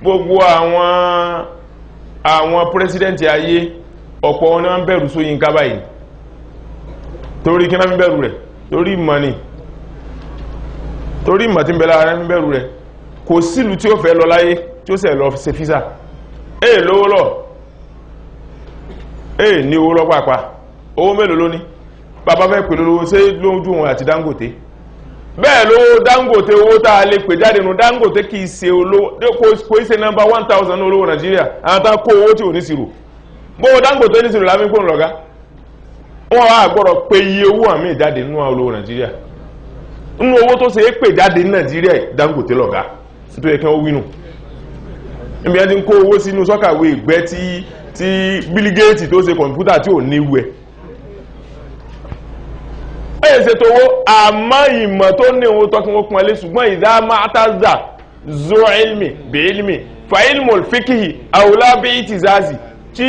Speaker 3: gbogbo àwọn pírẹsidẹ́ǹtì ayé ọ̀pọ̀ wọn náà ń bẹ̀rù Ṣóyínká báyìí torí kí náà ń bẹ̀rù rẹ̀ torí ìmọ̀ ni torí ìmọ̀ tí ń bẹ lára ń bẹ̀rù rẹ̀ kò sílùú tí ó fẹ́ lọ láyé tí ó sẹ̀ lọ ṣe físà lówó lọ ní owó lọ pàápàá owó mélòó ló ní bàbá fẹ́ pè lówó ṣé lójú wọn àti Dangote bẹ́ẹ̀ lówó Dangote owó tá a lè pè jáde nù Dangote kì í ṣe olówó kò í ṣe nọ́mbà 1000 olówó Nàìjíríà àwọn tán kó owó tí ò ní ṣírò bó Dangote ní ṣírò lámì pòun lọ́gá wọ́n wá gbọ́dọ̀ pé iye owó àmì ìjáde nínú olówó Nàìjíríà nínú owó tó ṣe é pè jáde ní Nàìjíríà Dangote lọ́gá tó yẹ kí wọ́n wínú níbi ẹni kó owó sínú sọ́kàwé ìgbẹ́ tí Bill Gates tó ṣe kọ̀mpútà tí ò níwú ẹ̀ ṣètò owó àmọ́ ìmọ̀ tó ní owó tọ́kí wọ́n pọn lé ṣùgbọ́n ìdá mátaza zoro ilmi bí ilmi fa ilmul fikihi àwòlá bí ìtìzáàzì tí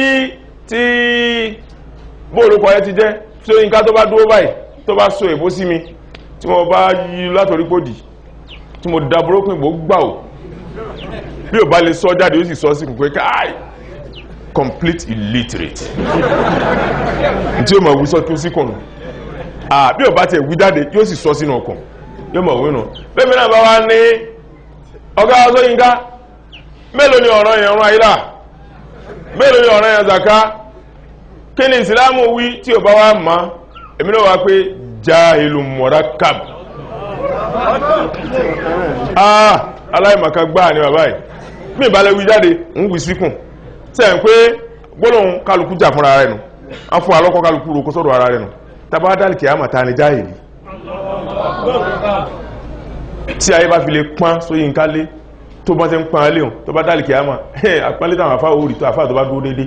Speaker 3: bóòlùkọ́ ẹ ti jẹ́ Ṣóyínká tó bá dúró báyìí tó bá so èbó sí mi tí mo bá yí látorí pòdì tí mo dá burókùn ìbò gbà ó bí ò bá lè sọ jáde ó sì sọ sí pé káì complete illiterate tí ó mọ̀ wí sọ tó sí kùnù bí ò bá tẹ̀ wí jáde yóò sì sọ sínú ọkàn yóò mọ̀ wínú bẹ́ẹ̀ náà bá wá ní ọ̀gá Ṣóyínká mélòó ni ọ̀ràn yẹn rán ayílá mélòó ni ọ̀ràn yẹn zaka kí ni ìsìlámù wí tí ò bá wá mọ́ èmi náà wá pé jahilun murakkab aláìmọ̀kan gbáà ní bàbá yìí bí ìbálẹ̀ wí jáde ń wí síkùn sẹ́yìn pé gbólóhùn kálukú jà fúnra rẹ̀ nù á fún alọ́kọ́ kálukú ro kó sọ́dọ̀ ara rẹ̀ nù tàbá dálìkì àmà ta ni jáhìlì tí ayé bá fi lè pán Ṣóyínká lé tó bá ti ń pán léhùn tó bá dálìkì àmà àpálẹ́ táwọn àfáà orí tó àfáà tó bá dúró dédé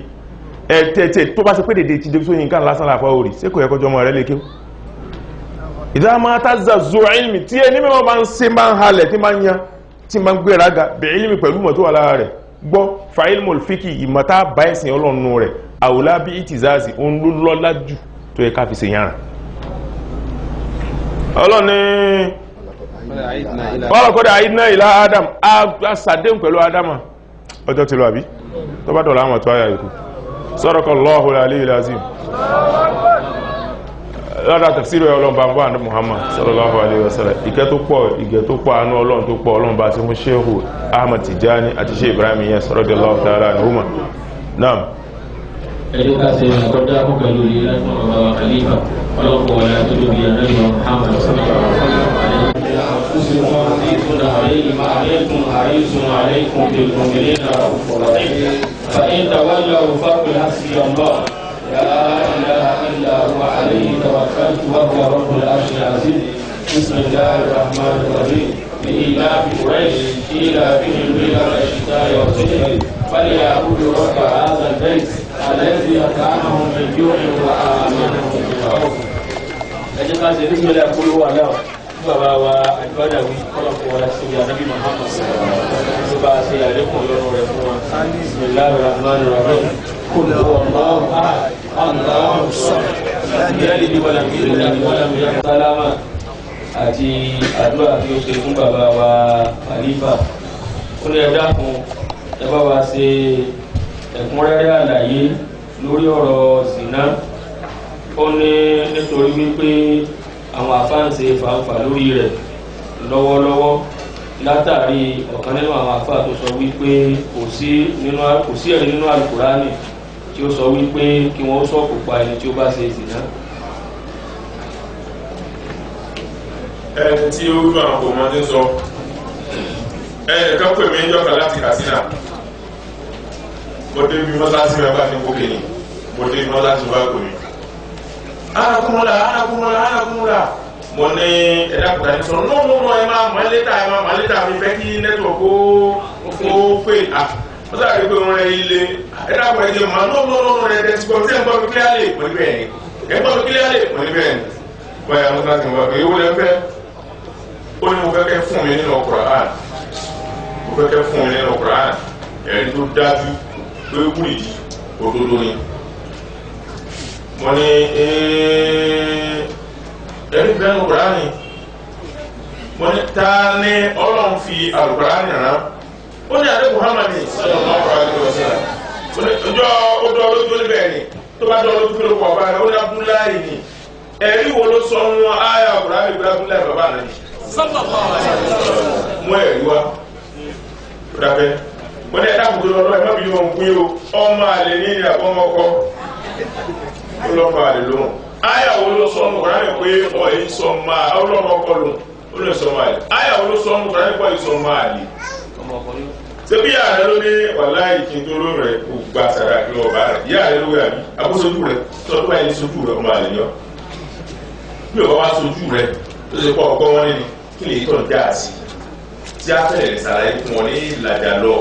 Speaker 3: ẹ̀tẹ̀ẹ̀tẹ̀ tó bá ṣe pé dédé ti dé Ṣóyínká lásán láfáà orí ṣé kò yẹ kọjọ́ ọmọ rẹ̀ lè kéw ìdámá tazza zu ilmi tí ẹni mẹ́wàá bá ń ṣe máa ń halẹ̀ tí máa ń yan tí máa ń gbéraga bẹ̀ ilmi pẹ̀lú mọ̀ tó wà lára rẹ̀ gbọ́ fa ilmul fiki ìmọ̀ta bá ẹ̀sìn ọlọ́run rẹ̀ àwòlá bí ìtìzáàzì òun ló lọ́lá jù tó yẹ ká fi ṣe yàrá ọlọ́ni ọlọ́kọ́dá àìdínà ìlà Adam a pẹ̀lú Adama ọjọ́ tí lọ àbí tó bá dọ̀lá àwọn tó ayà ikú Sadaqallahu al-aliyyul azim lọ́dá tafsir ọlọ́mbà ń bá ní Muhammad sallallahu alaihi wasallam ìkẹ́ tó pọ̀ ìgẹ̀ tó pọ̀ àánú ọlọ́run tó pọ̀ ọlọ́run bá ti mú Shehu Ahmad Tijani àti Sheikh Ibrahim Niasse radiyallahu ta'ala anhuma naam
Speaker 1: ẹni ká ṣe ìkọjá fún pẹ̀lú ilé ẹ̀fọn ọba wa Khalifa ọlọ́pọ̀ wọlé àtúndò bíi ẹ̀rọ Muhammad sallallahu alaihi wasallam فإن تولوا فقل حسبي الله لا إله إلا هو عليه توكلت وهو رب العرش العظيم بسم الله الرحمن الرحيم لإيلاف قريش إيلافهم رحلة الشتاء والصيف فليعبدوا رب هذا البيت الذي أطعمهم من جوع وآمنهم من خوف. ẹjẹ́ ká ṣe bísí ilẹ̀ kúrò wà náà bàbá wa àgbàdà wí kọ́lọ̀kọ́ wọlé sí ìyá nàbí Muhammad tó bá ṣe àlékún lọ́rọ̀ rẹ̀ fún wa bismillahir rahmanir rahim qul huwallahu ahad Allahu samad lam yalid wa lam yulad wa lam yakul lahu sálámà àti àdúrà tí ó ṣe fún bàbá wa Khalifa ó ní ẹ̀dá fún ẹ bá wa ṣe ẹ̀kúnrẹ́rẹ́ àlàyé lórí ọ̀rọ̀ zina ó ní nítorí wípé àwọn àfáàǹsì fàǹfà lórí rẹ̀ lọ́wọ́lọ́wọ́ látàrí ọ̀kan nínú àwọn àfáà tó sọ wípé kò sí ẹ̀rí nínú Al-Kùránì tí ó sọ wípé kí wọ́n sọ̀kò pa ẹni tí ó bá ṣe zina.
Speaker 3: ẹni tí ó gbọ́n àwọn ọmọdé sọ ẹnìkan pè mí ń jọ́ka láti Katsina mo dé bí mọ́sáàsì rẹ̀ bá ní kókè ní mo dé bí mọ́sáàsì bá kò ní arákùnmọ́lá mo ní ẹ̀dàkùnrin ní sọ̀rọ̀ náà ẹ máa mọ̀ létà mi fẹ́ kí nẹ́tíwọ̀kì ó pè ó sáré pé wọ́n rẹ̀ ilé ẹ̀dàkùnrin jẹ́ mọ̀ náà rẹ̀ tẹ̀síkọ̀ tí ẹ̀ ń gbọ́ mi kílíà lè pẹ̀lú bẹ́ẹ̀ báyà mú láti wá pé ìwé lẹ́fẹ́ ó ní mo fẹ́ kẹ́ fún mi nínú Kùránì, mo fẹ́ kẹ́ fún mi nínú Kùránì ẹ̀rí tó dájú pé wúlìdì òdodo ni. mo ní ẹ̀rí bẹ́ẹ̀ nínú Kùránì, mo ní ta ni Ọlọ́run fi Al-Kùránì rán? ó ní àdé Muhammad sallallahu alaihi wasallam. ó ní ọjọ́ ó dọ́ lójú ó ní bẹ́ẹ̀ ni tó bá dọ́ lójú ló pọ̀ báyìí ó ní Abdullahi ni ẹ̀rí wo ló sọ wọn ayé Al-Kùránì ìgbà Abdullahi bàbá rẹ̀ mú ẹ̀rí wá tó dábẹ́. mo ní ẹ̀dá kòtò lọ́dọ̀ ẹ̀ má bí wọn kú yóò ọmọ àlè ní ilẹ̀ àbọ̀mọ́kọ́ ó lọ́mọ àlè lóhùn. ayé wo ló sọ ọmọ Kùránì pé ọ̀yìn sọ máa ọlọ́mọkọ lòun ó lè sọ máa lè. ayé wo ló sọ ọmọ Kùránì pé ọ̀yìn sọ máa lè. ṣé bí yàrá ló ní wàláhì kí n tó ló rẹ̀ kó gba sàrà kí wọ́n bá rẹ̀ yàrá ló wẹ̀ àbí àbúsojú rẹ̀ tọ́jú báyìí sojú rẹ̀ ọmọ àlè yọ. bí o bá wá sojú rẹ̀ tó ṣe pọ̀ ọgbọ́n wọn ní kí lè tọ̀ já sí tí a fẹ́rẹ̀ ṣàlàyé fún wọn ní ìlàjà lọ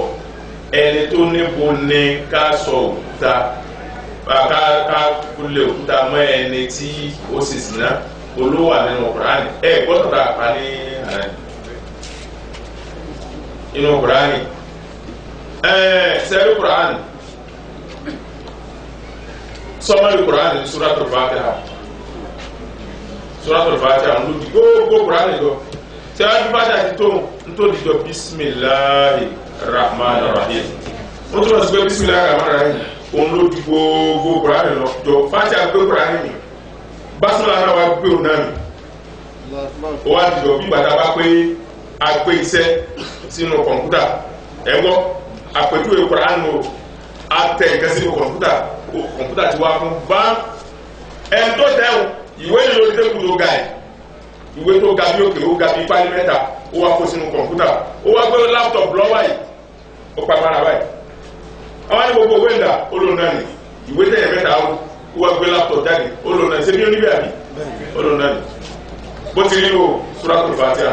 Speaker 3: ẹni tó níbo ní ká sọ òkúta ká kulẹ̀ òkúta mọ́ ẹni tí ó sì sì ná olówó nínú Kùránì gbọ́dọ̀ tá a pa ní inú Kùránì sẹ́rí Kùránì sọ́mọ́lì Kùránì ní Suratul Fatiha. Suratul Fatiha ń lòdì gbogbo Kùránì lọ tí a bí Fatiha ti tó nítorí jọ Bismillahir Rahmanir Rahim wọ́n tún lọ sí pé Bismillahir Rahmanir Rahim òun ló di gbogbo Kùránì lọ jọ Fatiha gbé Kùránì mi Basmala náà wá gbé òun náà mi ó wá dìjọ bí bàtà bá pé a gbé iṣẹ́ sínú kọ̀ǹpútà ẹ̀gbọ́ àpèjúwe Kùránì o a tẹ nǹkan sínú kọ̀ǹpútà ti wá fún bá ẹni tó tẹ̀wọ̀n ìwé yìí ló dé kúrò ga yìí ìwé tó ga bí òkè ó ga bí pálí mẹ́ta ó wá kó sínú kọ̀ǹpútà ó wá gbé láptọ̀pù lọ́wọ́ yìí ó pa mara báyìí àwọn ní gbogbo owó ìdá ó lò náà nì ìwé tẹ̀yẹ̀ mẹ́ta ó wá gbé láptọ̀pù jáde ó lò náà ṣé bí ó níbẹ̀ àbí ó lò náà nì bó ti rí o Suratul Fatiha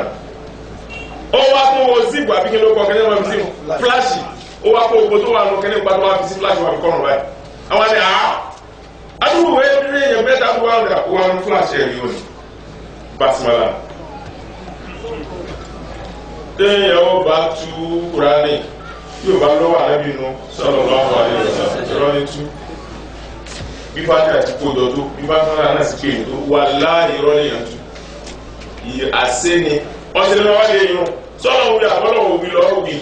Speaker 3: ó wá kó o zip àbí kí ló kọ kẹ́lẹ́ wọn fi sí fúláṣì ó wá kó o tó wà lọ kẹ́lẹ́ gbàtọ́ wá fi sí fúláṣì wà fi kọ́rùn báyìí àwọn ni adúgbò wẹ́ẹ́ bí èèyàn mẹ́ta tó wà rẹ̀ wọ́n ń fúláṣì ẹ̀rí òní Basmala téèyàn ó bá tú Kùránì yóò bá lọ́wọ́ ànábì nù sallallahu alaihi wasallam ìrọ́ ní tú bí Fatiha àti kójọ tó bí Basmala náà sì kéèyàn tó wà láàyè ìrọ́ nìyàn tú àṣẹ ni ọ̀sẹ̀ ní wọ́n lè yún sọ́nà òbí àbọ́lọ̀ òbí lọ́rọ̀ òbí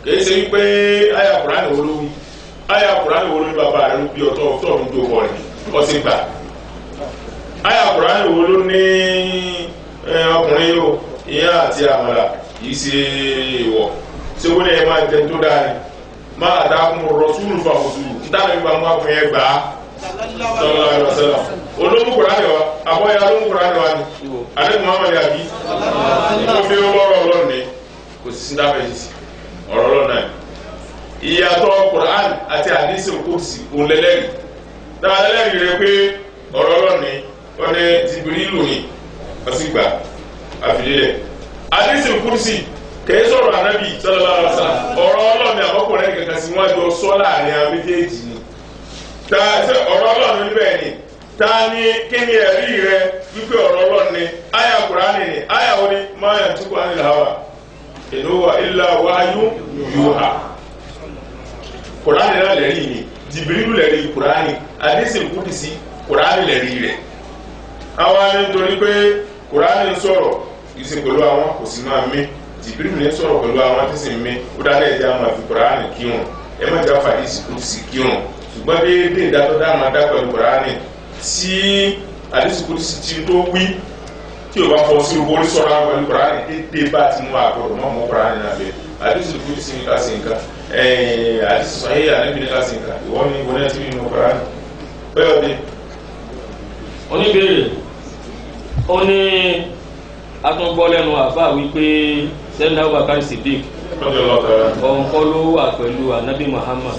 Speaker 3: kìí ṣe wípé àyà Kùránì wo ló wí àyà Kùránì wo ló ní bàbá rẹ̀ ló bí ọ̀tọ̀ ọ̀tọ̀ ní tó kọ rẹ̀ ọ̀sẹ̀ gbà àyà Kùránì wo ló ní ọkùnrin yóò ìyá àti àmàlà kìí ṣe ìwọ̀ ṣé wọ́n lè máa jẹ tó dáa ni máa dákun rọ̀ṣúlù fàwọ̀ṣúlù nítorí nípa mú àkùnrin ẹgbà á sallallahu alaihi wasallam olómù Kùránì wa àbọ̀yà olómù Kùránì wa ni adékun Muhammad àbí ìfòfin ọlọ́rọ̀ ọlọ́run ni kò sí sí dábẹ́ yìí sí ọ̀rọ̀ ọlọ́run náà ìyàtọ̀ Kùránì àti àdísì òkúrùsì òun lẹ́lẹ́rìí dáa lẹ́lẹ́rìí rẹ pé ọ̀rọ̀ ọlọ́run ni wọ́n ní Jìbìrìlù ni wọ́n sì gbà àfilélẹ̀ àdísì òkúrùsì kìí sọ̀rọ̀ ànábì sallallahu alaihi wasallam ọ̀rọ̀ ọlọ́run ni àkọ́kùnrin kankan sí wọ́n jọ sọ́ láàrin àwọn méjèèjì ni ọ̀rọ̀ ọlọ́run níbẹ̀ ni ta ni kí ni ẹ̀rí rẹ wípé ọ̀rọ̀ ọlọ́run ni àyà Kùránì ni àyà wo ni máa yàn tó kọ́ ní làwà in huwa illa wahyun yuha Kùránì náà lẹ́rí ni Jìbìrìlù lẹ́rí Kùránì àdísì kùdìsí Kùránì lẹ́rí rẹ̀ àwọn ni nítorí pé Kùránì ń sọ̀rọ̀ ìsìn pẹ̀lú àwọn kò sí máa mí Jìbìrìlù ní sọ̀rọ̀ pẹ̀lú àwọn tí sì ń mí ó dáná ẹ̀jẹ̀ àwọn àfi Kùránì kírun ẹ má jà fàdísì kùdìsí kírun ṣùgbọ́n déédéé ìdátọ́ dáhùn adá pẹ̀lú Kùránì tí àdísì kùdìsí ti tó wí tí o bá fọ sí o borí sọ̀rọ̀ àwọn pẹ̀lú Kùránì déédéé bá ti mú àgbọ̀dọ̀ mọ́ mọ́ Kùránì náà bẹ́ẹ̀ àdísì kùdìsí ní ká sí nǹkan àdísì sọ̀hìn àníbi ní ká sí nǹkan ìwọ́n ní ìwọ́n náà ti rí inú Kùránì bẹ́ẹ̀ ọdẹ.
Speaker 1: oníbèrè ó ní atúngbọ́ lẹ́nu àbá wípé sẹ́ni Abubakar Siddiq òun kọ́ ló wà pẹ̀lú anabi Muhammad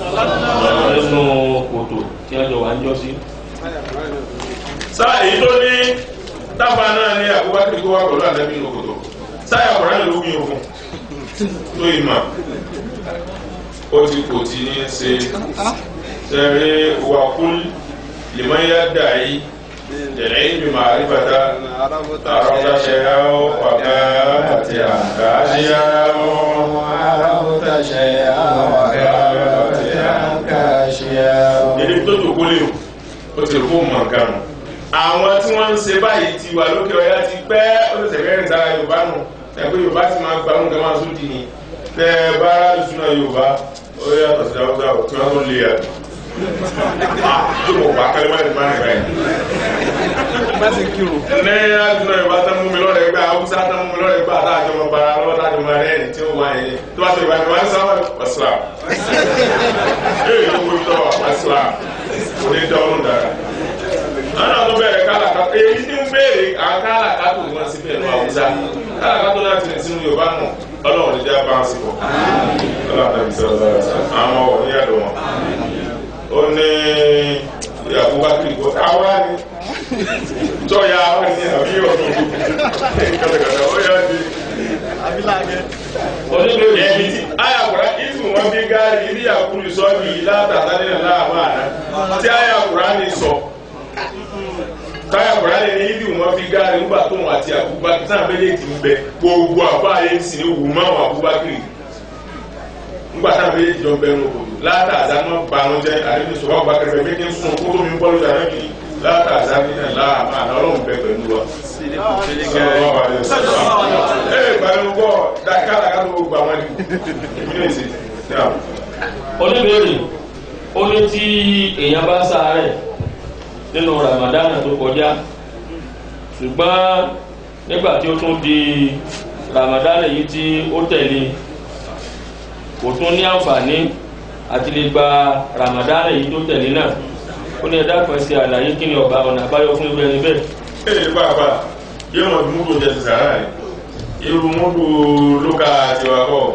Speaker 1: nínú kòtò tí wọ́n jọ wà ń jọ sí.
Speaker 3: sáà èyí tó ní tábà náà ní Abubakar tó wà pẹ̀lú anabi nínú kòtò sáyà Kùránì ló wí òfin tó ìmọ̀ ó ti kò tí ní ṣe sẹ́rí wàkúl liman yadda'i العلم معرفة عرفت شيئا وكانت عنك أشياء
Speaker 4: عرفت شيئا وكانت عنك أشياء.
Speaker 3: Èdè tó tó kólé o, ó ti rò fún mọ̀ọ́kàn. Àwọn tí wọ́n ń ṣe báyìí ti wà lókè ọ̀yá ti pẹ́ ó lè sẹ̀kẹ́rì sára Yorùbá nù. Ẹgbẹ́ Yorùbá ti máa gba oúnjẹ máa sódì ní. Tẹ bá lùsùnà Yorùbá, ó yàtọ̀ sí Haúsá tí wọ́n tó lé yàtọ̀. Tó mọ̀ wá kálí máa ń bá nígbà yìí. Ní lùsùnà Yorùbá tán mú mi lọ́rẹ̀ gbà, Haúsá tán mú mi lọ́rẹ̀ gbà, táàjọ mọ bara lọ́wọ́ táàjọ mọ rẹ̀ ní tí ó wà yẹn. Tó bá sọ Yorùbá ni wọ́n sábà wàsílà. Ee ló gbé tọ́ wàsílà. Kò ní dá ọlọ́run dára. Àwọn àwọn tó bẹ̀rẹ̀ kálàkà, èyí tí ń béèrè àwọn kálàkà tó wọ́n sí bẹ̀rẹ̀ Haúsá. Kálàkà tó láti rìn sínú Yorùbá nù, Ọlọ́run ní jẹ́ bá wọn sí pọ̀. Ọlọ́run tàbí sọ̀rọ̀ àwọn ọ̀rọ̀ ní àdó wọn. Ó ní ìyàwó wá kiri kó àwa ni tọ́ya àwọn ní àbí ọ̀dọ́ kàtàkàtà ó yá di onígbèrè ẹni tí ayàkùrá ìsùn wọn bí gáàrí ilé àkúrú sọ́ọ̀bì látàtàlẹ́ láàmà àná tí ayàkùrá ní sọ táyàkùrá ní ìdí wọn bí gáàrí nígbà tó wọn àti Abubakar náà méjèèjì ń bẹ gbogbo àbáyé sì ní wù máwọn Abubakar nígbà táwọn méjèèjì jọ bẹ̀rù òkòtò látàzá náà bàrún jẹ́ àdébí sọ̀rọ̀ Abubakar fẹ́ méjì ń sún kó tó mi bọ́lú jàrá mi látàzá ní láàmà àná Ọlọ́run bẹ pẹ̀lú wa. Ìgbàlùkọ́ dákàlà ká tó gbà wọn ní ìpínlẹ̀ èsì.
Speaker 1: Oníbèrè ó ní tí èèyàn bá ṣàárẹ̀ nínú Ramadan tó kọjá ṣùgbọ́n nígbà tí ó tún di Ramadan yìí tí ó tẹ̀lé kò tún ní àǹfààní àti lè gba Ramadan yìí tó tẹ̀lé náà ó ní ẹ̀dá kan ṣe àlàyé kí ni ọ̀nà àbáyọ fún irú ẹni bẹ́ẹ̀.
Speaker 3: Èyí pàápàá yóò mọ̀ múdù jẹ́ ti sàárà rẹ̀ irú múdù lókà àti wakọ̀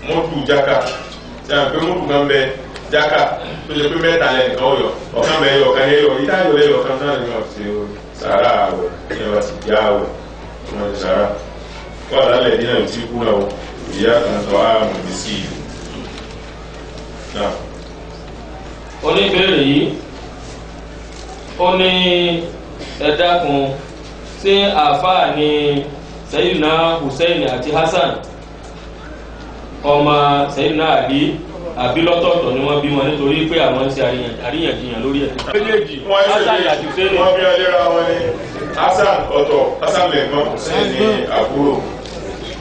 Speaker 3: múdù jákà tí a pé múdù kan bẹ jákà tó ṣe pé mẹ́ta lẹ́yìn kan ọ̀yọ́ ọ̀kan bẹ ọ̀kan ẹyọ ìdájọ́ lẹ́yìn ọ̀kan náà ni wọ́n ti sàárà àwẹ̀ ní wọ́n ti já àwẹ̀ wọ́n ti sàárà kọ́ àlálẹ̀ dínà tí kú náà ìyá kan tọ́ àmì bí sí ìlú.
Speaker 1: Oníbèrè yìí ó ní ẹ dákun ṣé àáfàá ni Sayyidina Hussein àti Hassan ọmọ Sayyidina Ali àbí lọ́tọ̀ọ̀tọ̀ ni wọ́n bí wọn nítorí pé àwọn ń ṣe àríyànjiyàn lórí ẹ̀.
Speaker 3: méjèèjì
Speaker 1: Hassan àti Hussein
Speaker 3: wọ́n bí ọlẹ́ra wọn ni Hassan ọ̀tọ̀ Hassan lẹ́gbọ́n Hussein ní àbúrò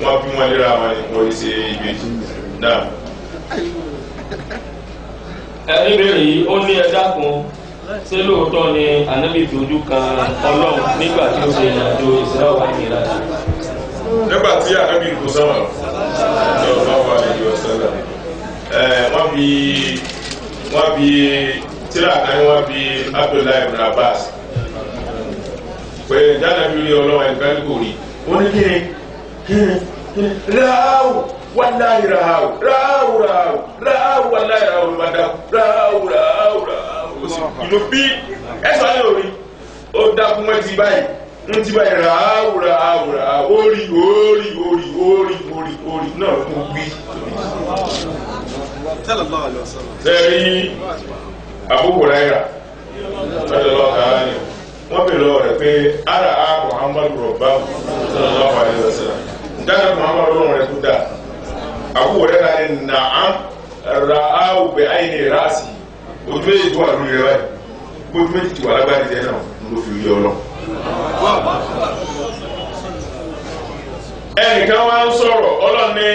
Speaker 3: wọ́n bí wọn lẹ́ra wọn ni wọ́n ṣe ìbejì náà.
Speaker 1: ẹni bèrè yìí ó ní ẹ dákun ṣé lóòótọ́ ni Ànábì fojú kan Ọlọ́run nígbà tí ó ṣe ìrìnàjò Isra wal Miraj.
Speaker 3: Nígbà tí Ànábì kò sọ́mà sallallahu alaihi wasallam wọ́n bí tíra kan wọ́n bí Abdullahi ibn Abbas pé jánàbí rí Ọlọ́run ẹ̀gbẹ́ kò rí ó ní kíni rááwù wàláhì rááwù wàláhì rááwù rááwù ìlú bí ẹ̀sọ́ ayé orí ó dákún mọ́ ti báyìí ń ti báyìí rááwù orí náà ló mú gbí. Sẹ́rí Abu Hurairah sallallahu alaihi wọ́n bèèrè lọ́wọ́ rẹ̀ pé ara a Muhammadu Rabbahu sallallahu alaihi wasallam dáadáa Muhammadu lọ́wọ́ rẹ̀ kú dáa Abu Hurairah ní na'am ra'ahu bi ayni ra'si ojú méjì tó wà lórí rẹ̀ báyìí ojú méjì tó wà lágbàdì jẹ́ náà ló fi yọ lọ. Ẹnìkan wá ń sọ̀rọ̀ ọlọ́ni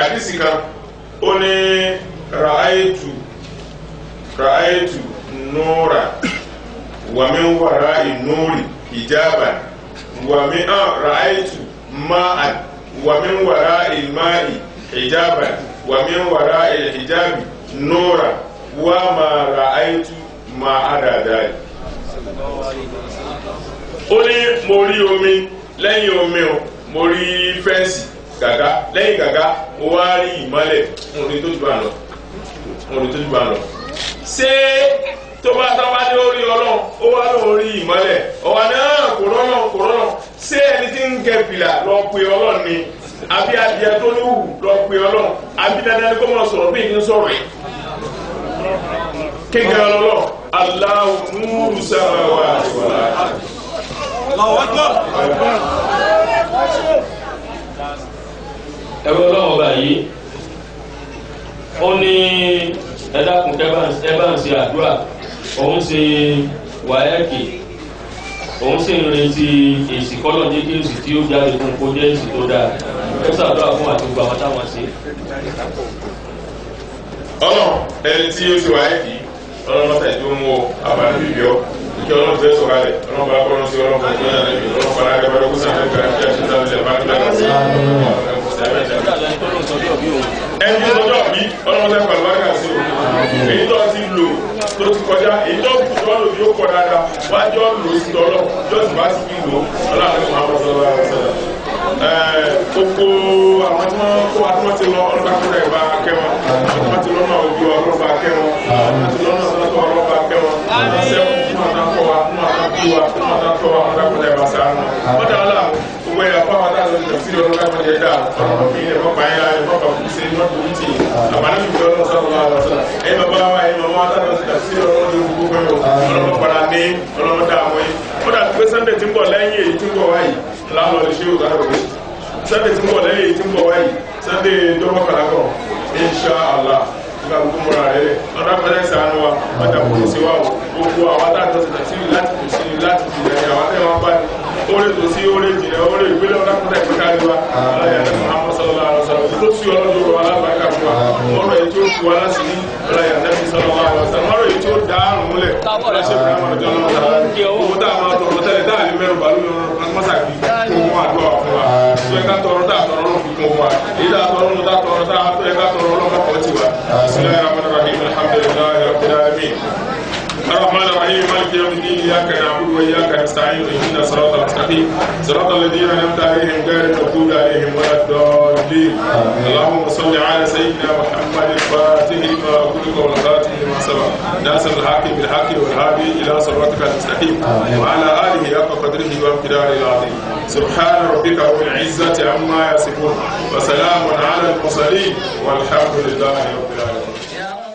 Speaker 3: àdìsí kan ó ní ra'aytu nura wa min wara'i nuri hijaban wa min ra'aytu ma'an wa min wara'i al-ma'i hijaban wa min wara'i al-hijabi nura wa ma ra'aytu ma adadai. Ó ní mo rí omi lẹ́yìn omi o mo rí fẹ́ǹsì gàgá lẹ́yìn gàgá mo wá rí ìmọ́lẹ̀ mo rí tó jù bá lọ. Ṣé tó bá sábà ní orí Ọlọ́run ó wá lórí ìmọ́lẹ̀ ọ̀wà náà kò rọ́nà ṣé ẹni tí ń gẹ fìlà lọ pe Ọlọ́run ni àbí adìẹ tó ní wù lọ pe Ọlọ́run àbí dandan ni kó mọ̀ sọ̀rọ̀ bí ìdí ń sọ̀rọ̀ yìí kékeré lọ́lọ́. Allahu nuru samawati wal ard.
Speaker 4: Allahu Akbar.
Speaker 1: ẹ̀rọ ọlọ́run ọba yìí ó ní ẹ̀dákun ẹ bá ń ṣe àdúrà òun ṣe wáyẹ́kì òun sì ń retí èsì kọ́lọ̀ jẹ́ kí èsì tí ó jáde fún kó jẹ́ èsì tó dáa ẹ ṣàdúrà fún àtúgbò àwọn táwọn ṣe.
Speaker 3: ẹni tí ó ti wáyẹ́kì ọlọ́mọta ìjọ mú ọ àbáni bíbí ọ kí ọlọ́run fẹ́ sọ̀kalẹ̀ ọlọ́run bá kọ́rọ́ sí ọlọ́run fún ìjọba níbi ọlọ́run fara agbára kó sàn ẹgbẹ́ àti àṣìṣe àwọn ìjọba tó dára sí ẹni tó lọ́jọ́ bí ọlọ́run fẹ́ pàlú wákà sí o èyí tó ti lò tó ti kọjá èyí tó kù tó lò yóò kọ dáadáa wájọ́ lò sí tọ́lọ́ yóò sì bá sí fi lò ọlọ́run fún àwọn ọ̀sán gbogbo àwọn tí wọ́n kó wa tí wọ́n ti lọ ọlọ́ba kúrẹ́ ìbá kẹwọn àwọn tí wọ́n ti lọ náà ojú ọlọ́ba kẹwọn àwọn tí wọ́n ti lọ náà ọlọ́ba kẹwọn sẹ́wọ̀n fún àtàkọ́ wa fún àtàkọ́ wa fún àtàkọ́ wa ọlọ́ba kúrẹ́ ìbá sáà náà wọ́n dà ọ́lá gbogbo ẹ̀yà fún àwọn adájọ́ ìjọ sí ọlọ́ba kúrẹ́ dà ọlọ́ba fi ilẹ̀ fọ́pá yẹn láyé fọ́pá kú sí iná kú tì àbálẹ́ fi ọlọ́ba sọ́kọ̀ọ́ àlọ́sọ̀rọ̀ ẹ̀yìn bàbá wa ẹ̀yìn màmá adájọ́ ìjọ sí ọlọ́ba padà ní ọlọ́ba dà wọ́n yìí ó dà pé Sunday tí ń bọ̀ lẹ́yìn èyí tí ń bọ̀ wáyìí láàlọ́ lè ṣe òkà rẹ̀ Sunday tí ń bọ̀ lẹ́yìn èyí tí ń bọ̀ wáyìí Sunday dọ́gbọ́n kàlákọ̀ insha Allah nígbà gbogbo mọ́ra rẹ̀ ọ̀dọ́ pẹ̀lẹ́ sànú wa ọjà kò sí wa gbogbo àwọn adájọ́ ti tẹ̀sí láti kò sí láti jìnà ní àwọn akẹ́wọ̀n bá ní orí tó sí orí jìnà orí ìpínlẹ̀ ọ̀dọ́ pẹ̀lẹ́ ìpínlẹ̀ wa aláyàdẹ́ Muhammad sallallahu alaihi wasallam tó sí ọlọ́dún wa alábàákà fún wa ọ̀rọ̀ èyí tó kú wa láti ní aláyàdẹ́ sallallahu alaihi wasallam ọ̀rọ̀ èyí tó dáàrùn múlẹ̀ ọlọ́ṣẹ́ Ibrahim ọjọ́ náà owó tá a máa tọrọ tẹ́lẹ̀ tá a lè mẹ́rù bàálù mọ́sàkì fún wọn àdúrà fún wa tó ẹ̀ká tọrọ tá a tọrọ lọ́ fi kún wa èyí tá a tọrọ lọ́ tá a tọrọ tá a ẹ̀ká tọrọ lọ́ kọ́ ti wa. بسم الله الرحمن الرحيم الحمد لله رب العالمين الرحمن الرحيم مالك يوم الدين اياك نعبد واياك نستعين اهدنا الصراط المستقيم صراط الذين انعمت عليهم غير المغضوب عليهم ولا الضالين اللهم صل على سيدنا محمد الفاتح لما أغلق والخاتم لما سبق ناصر الحق بالحق والهادي الى صراطك المستقيم وعلى اله حق قدره وامتداره العظيم سبحان ربك رب العزه عما يصفون وسلام على المرسلين والحمد لله رب العالمين.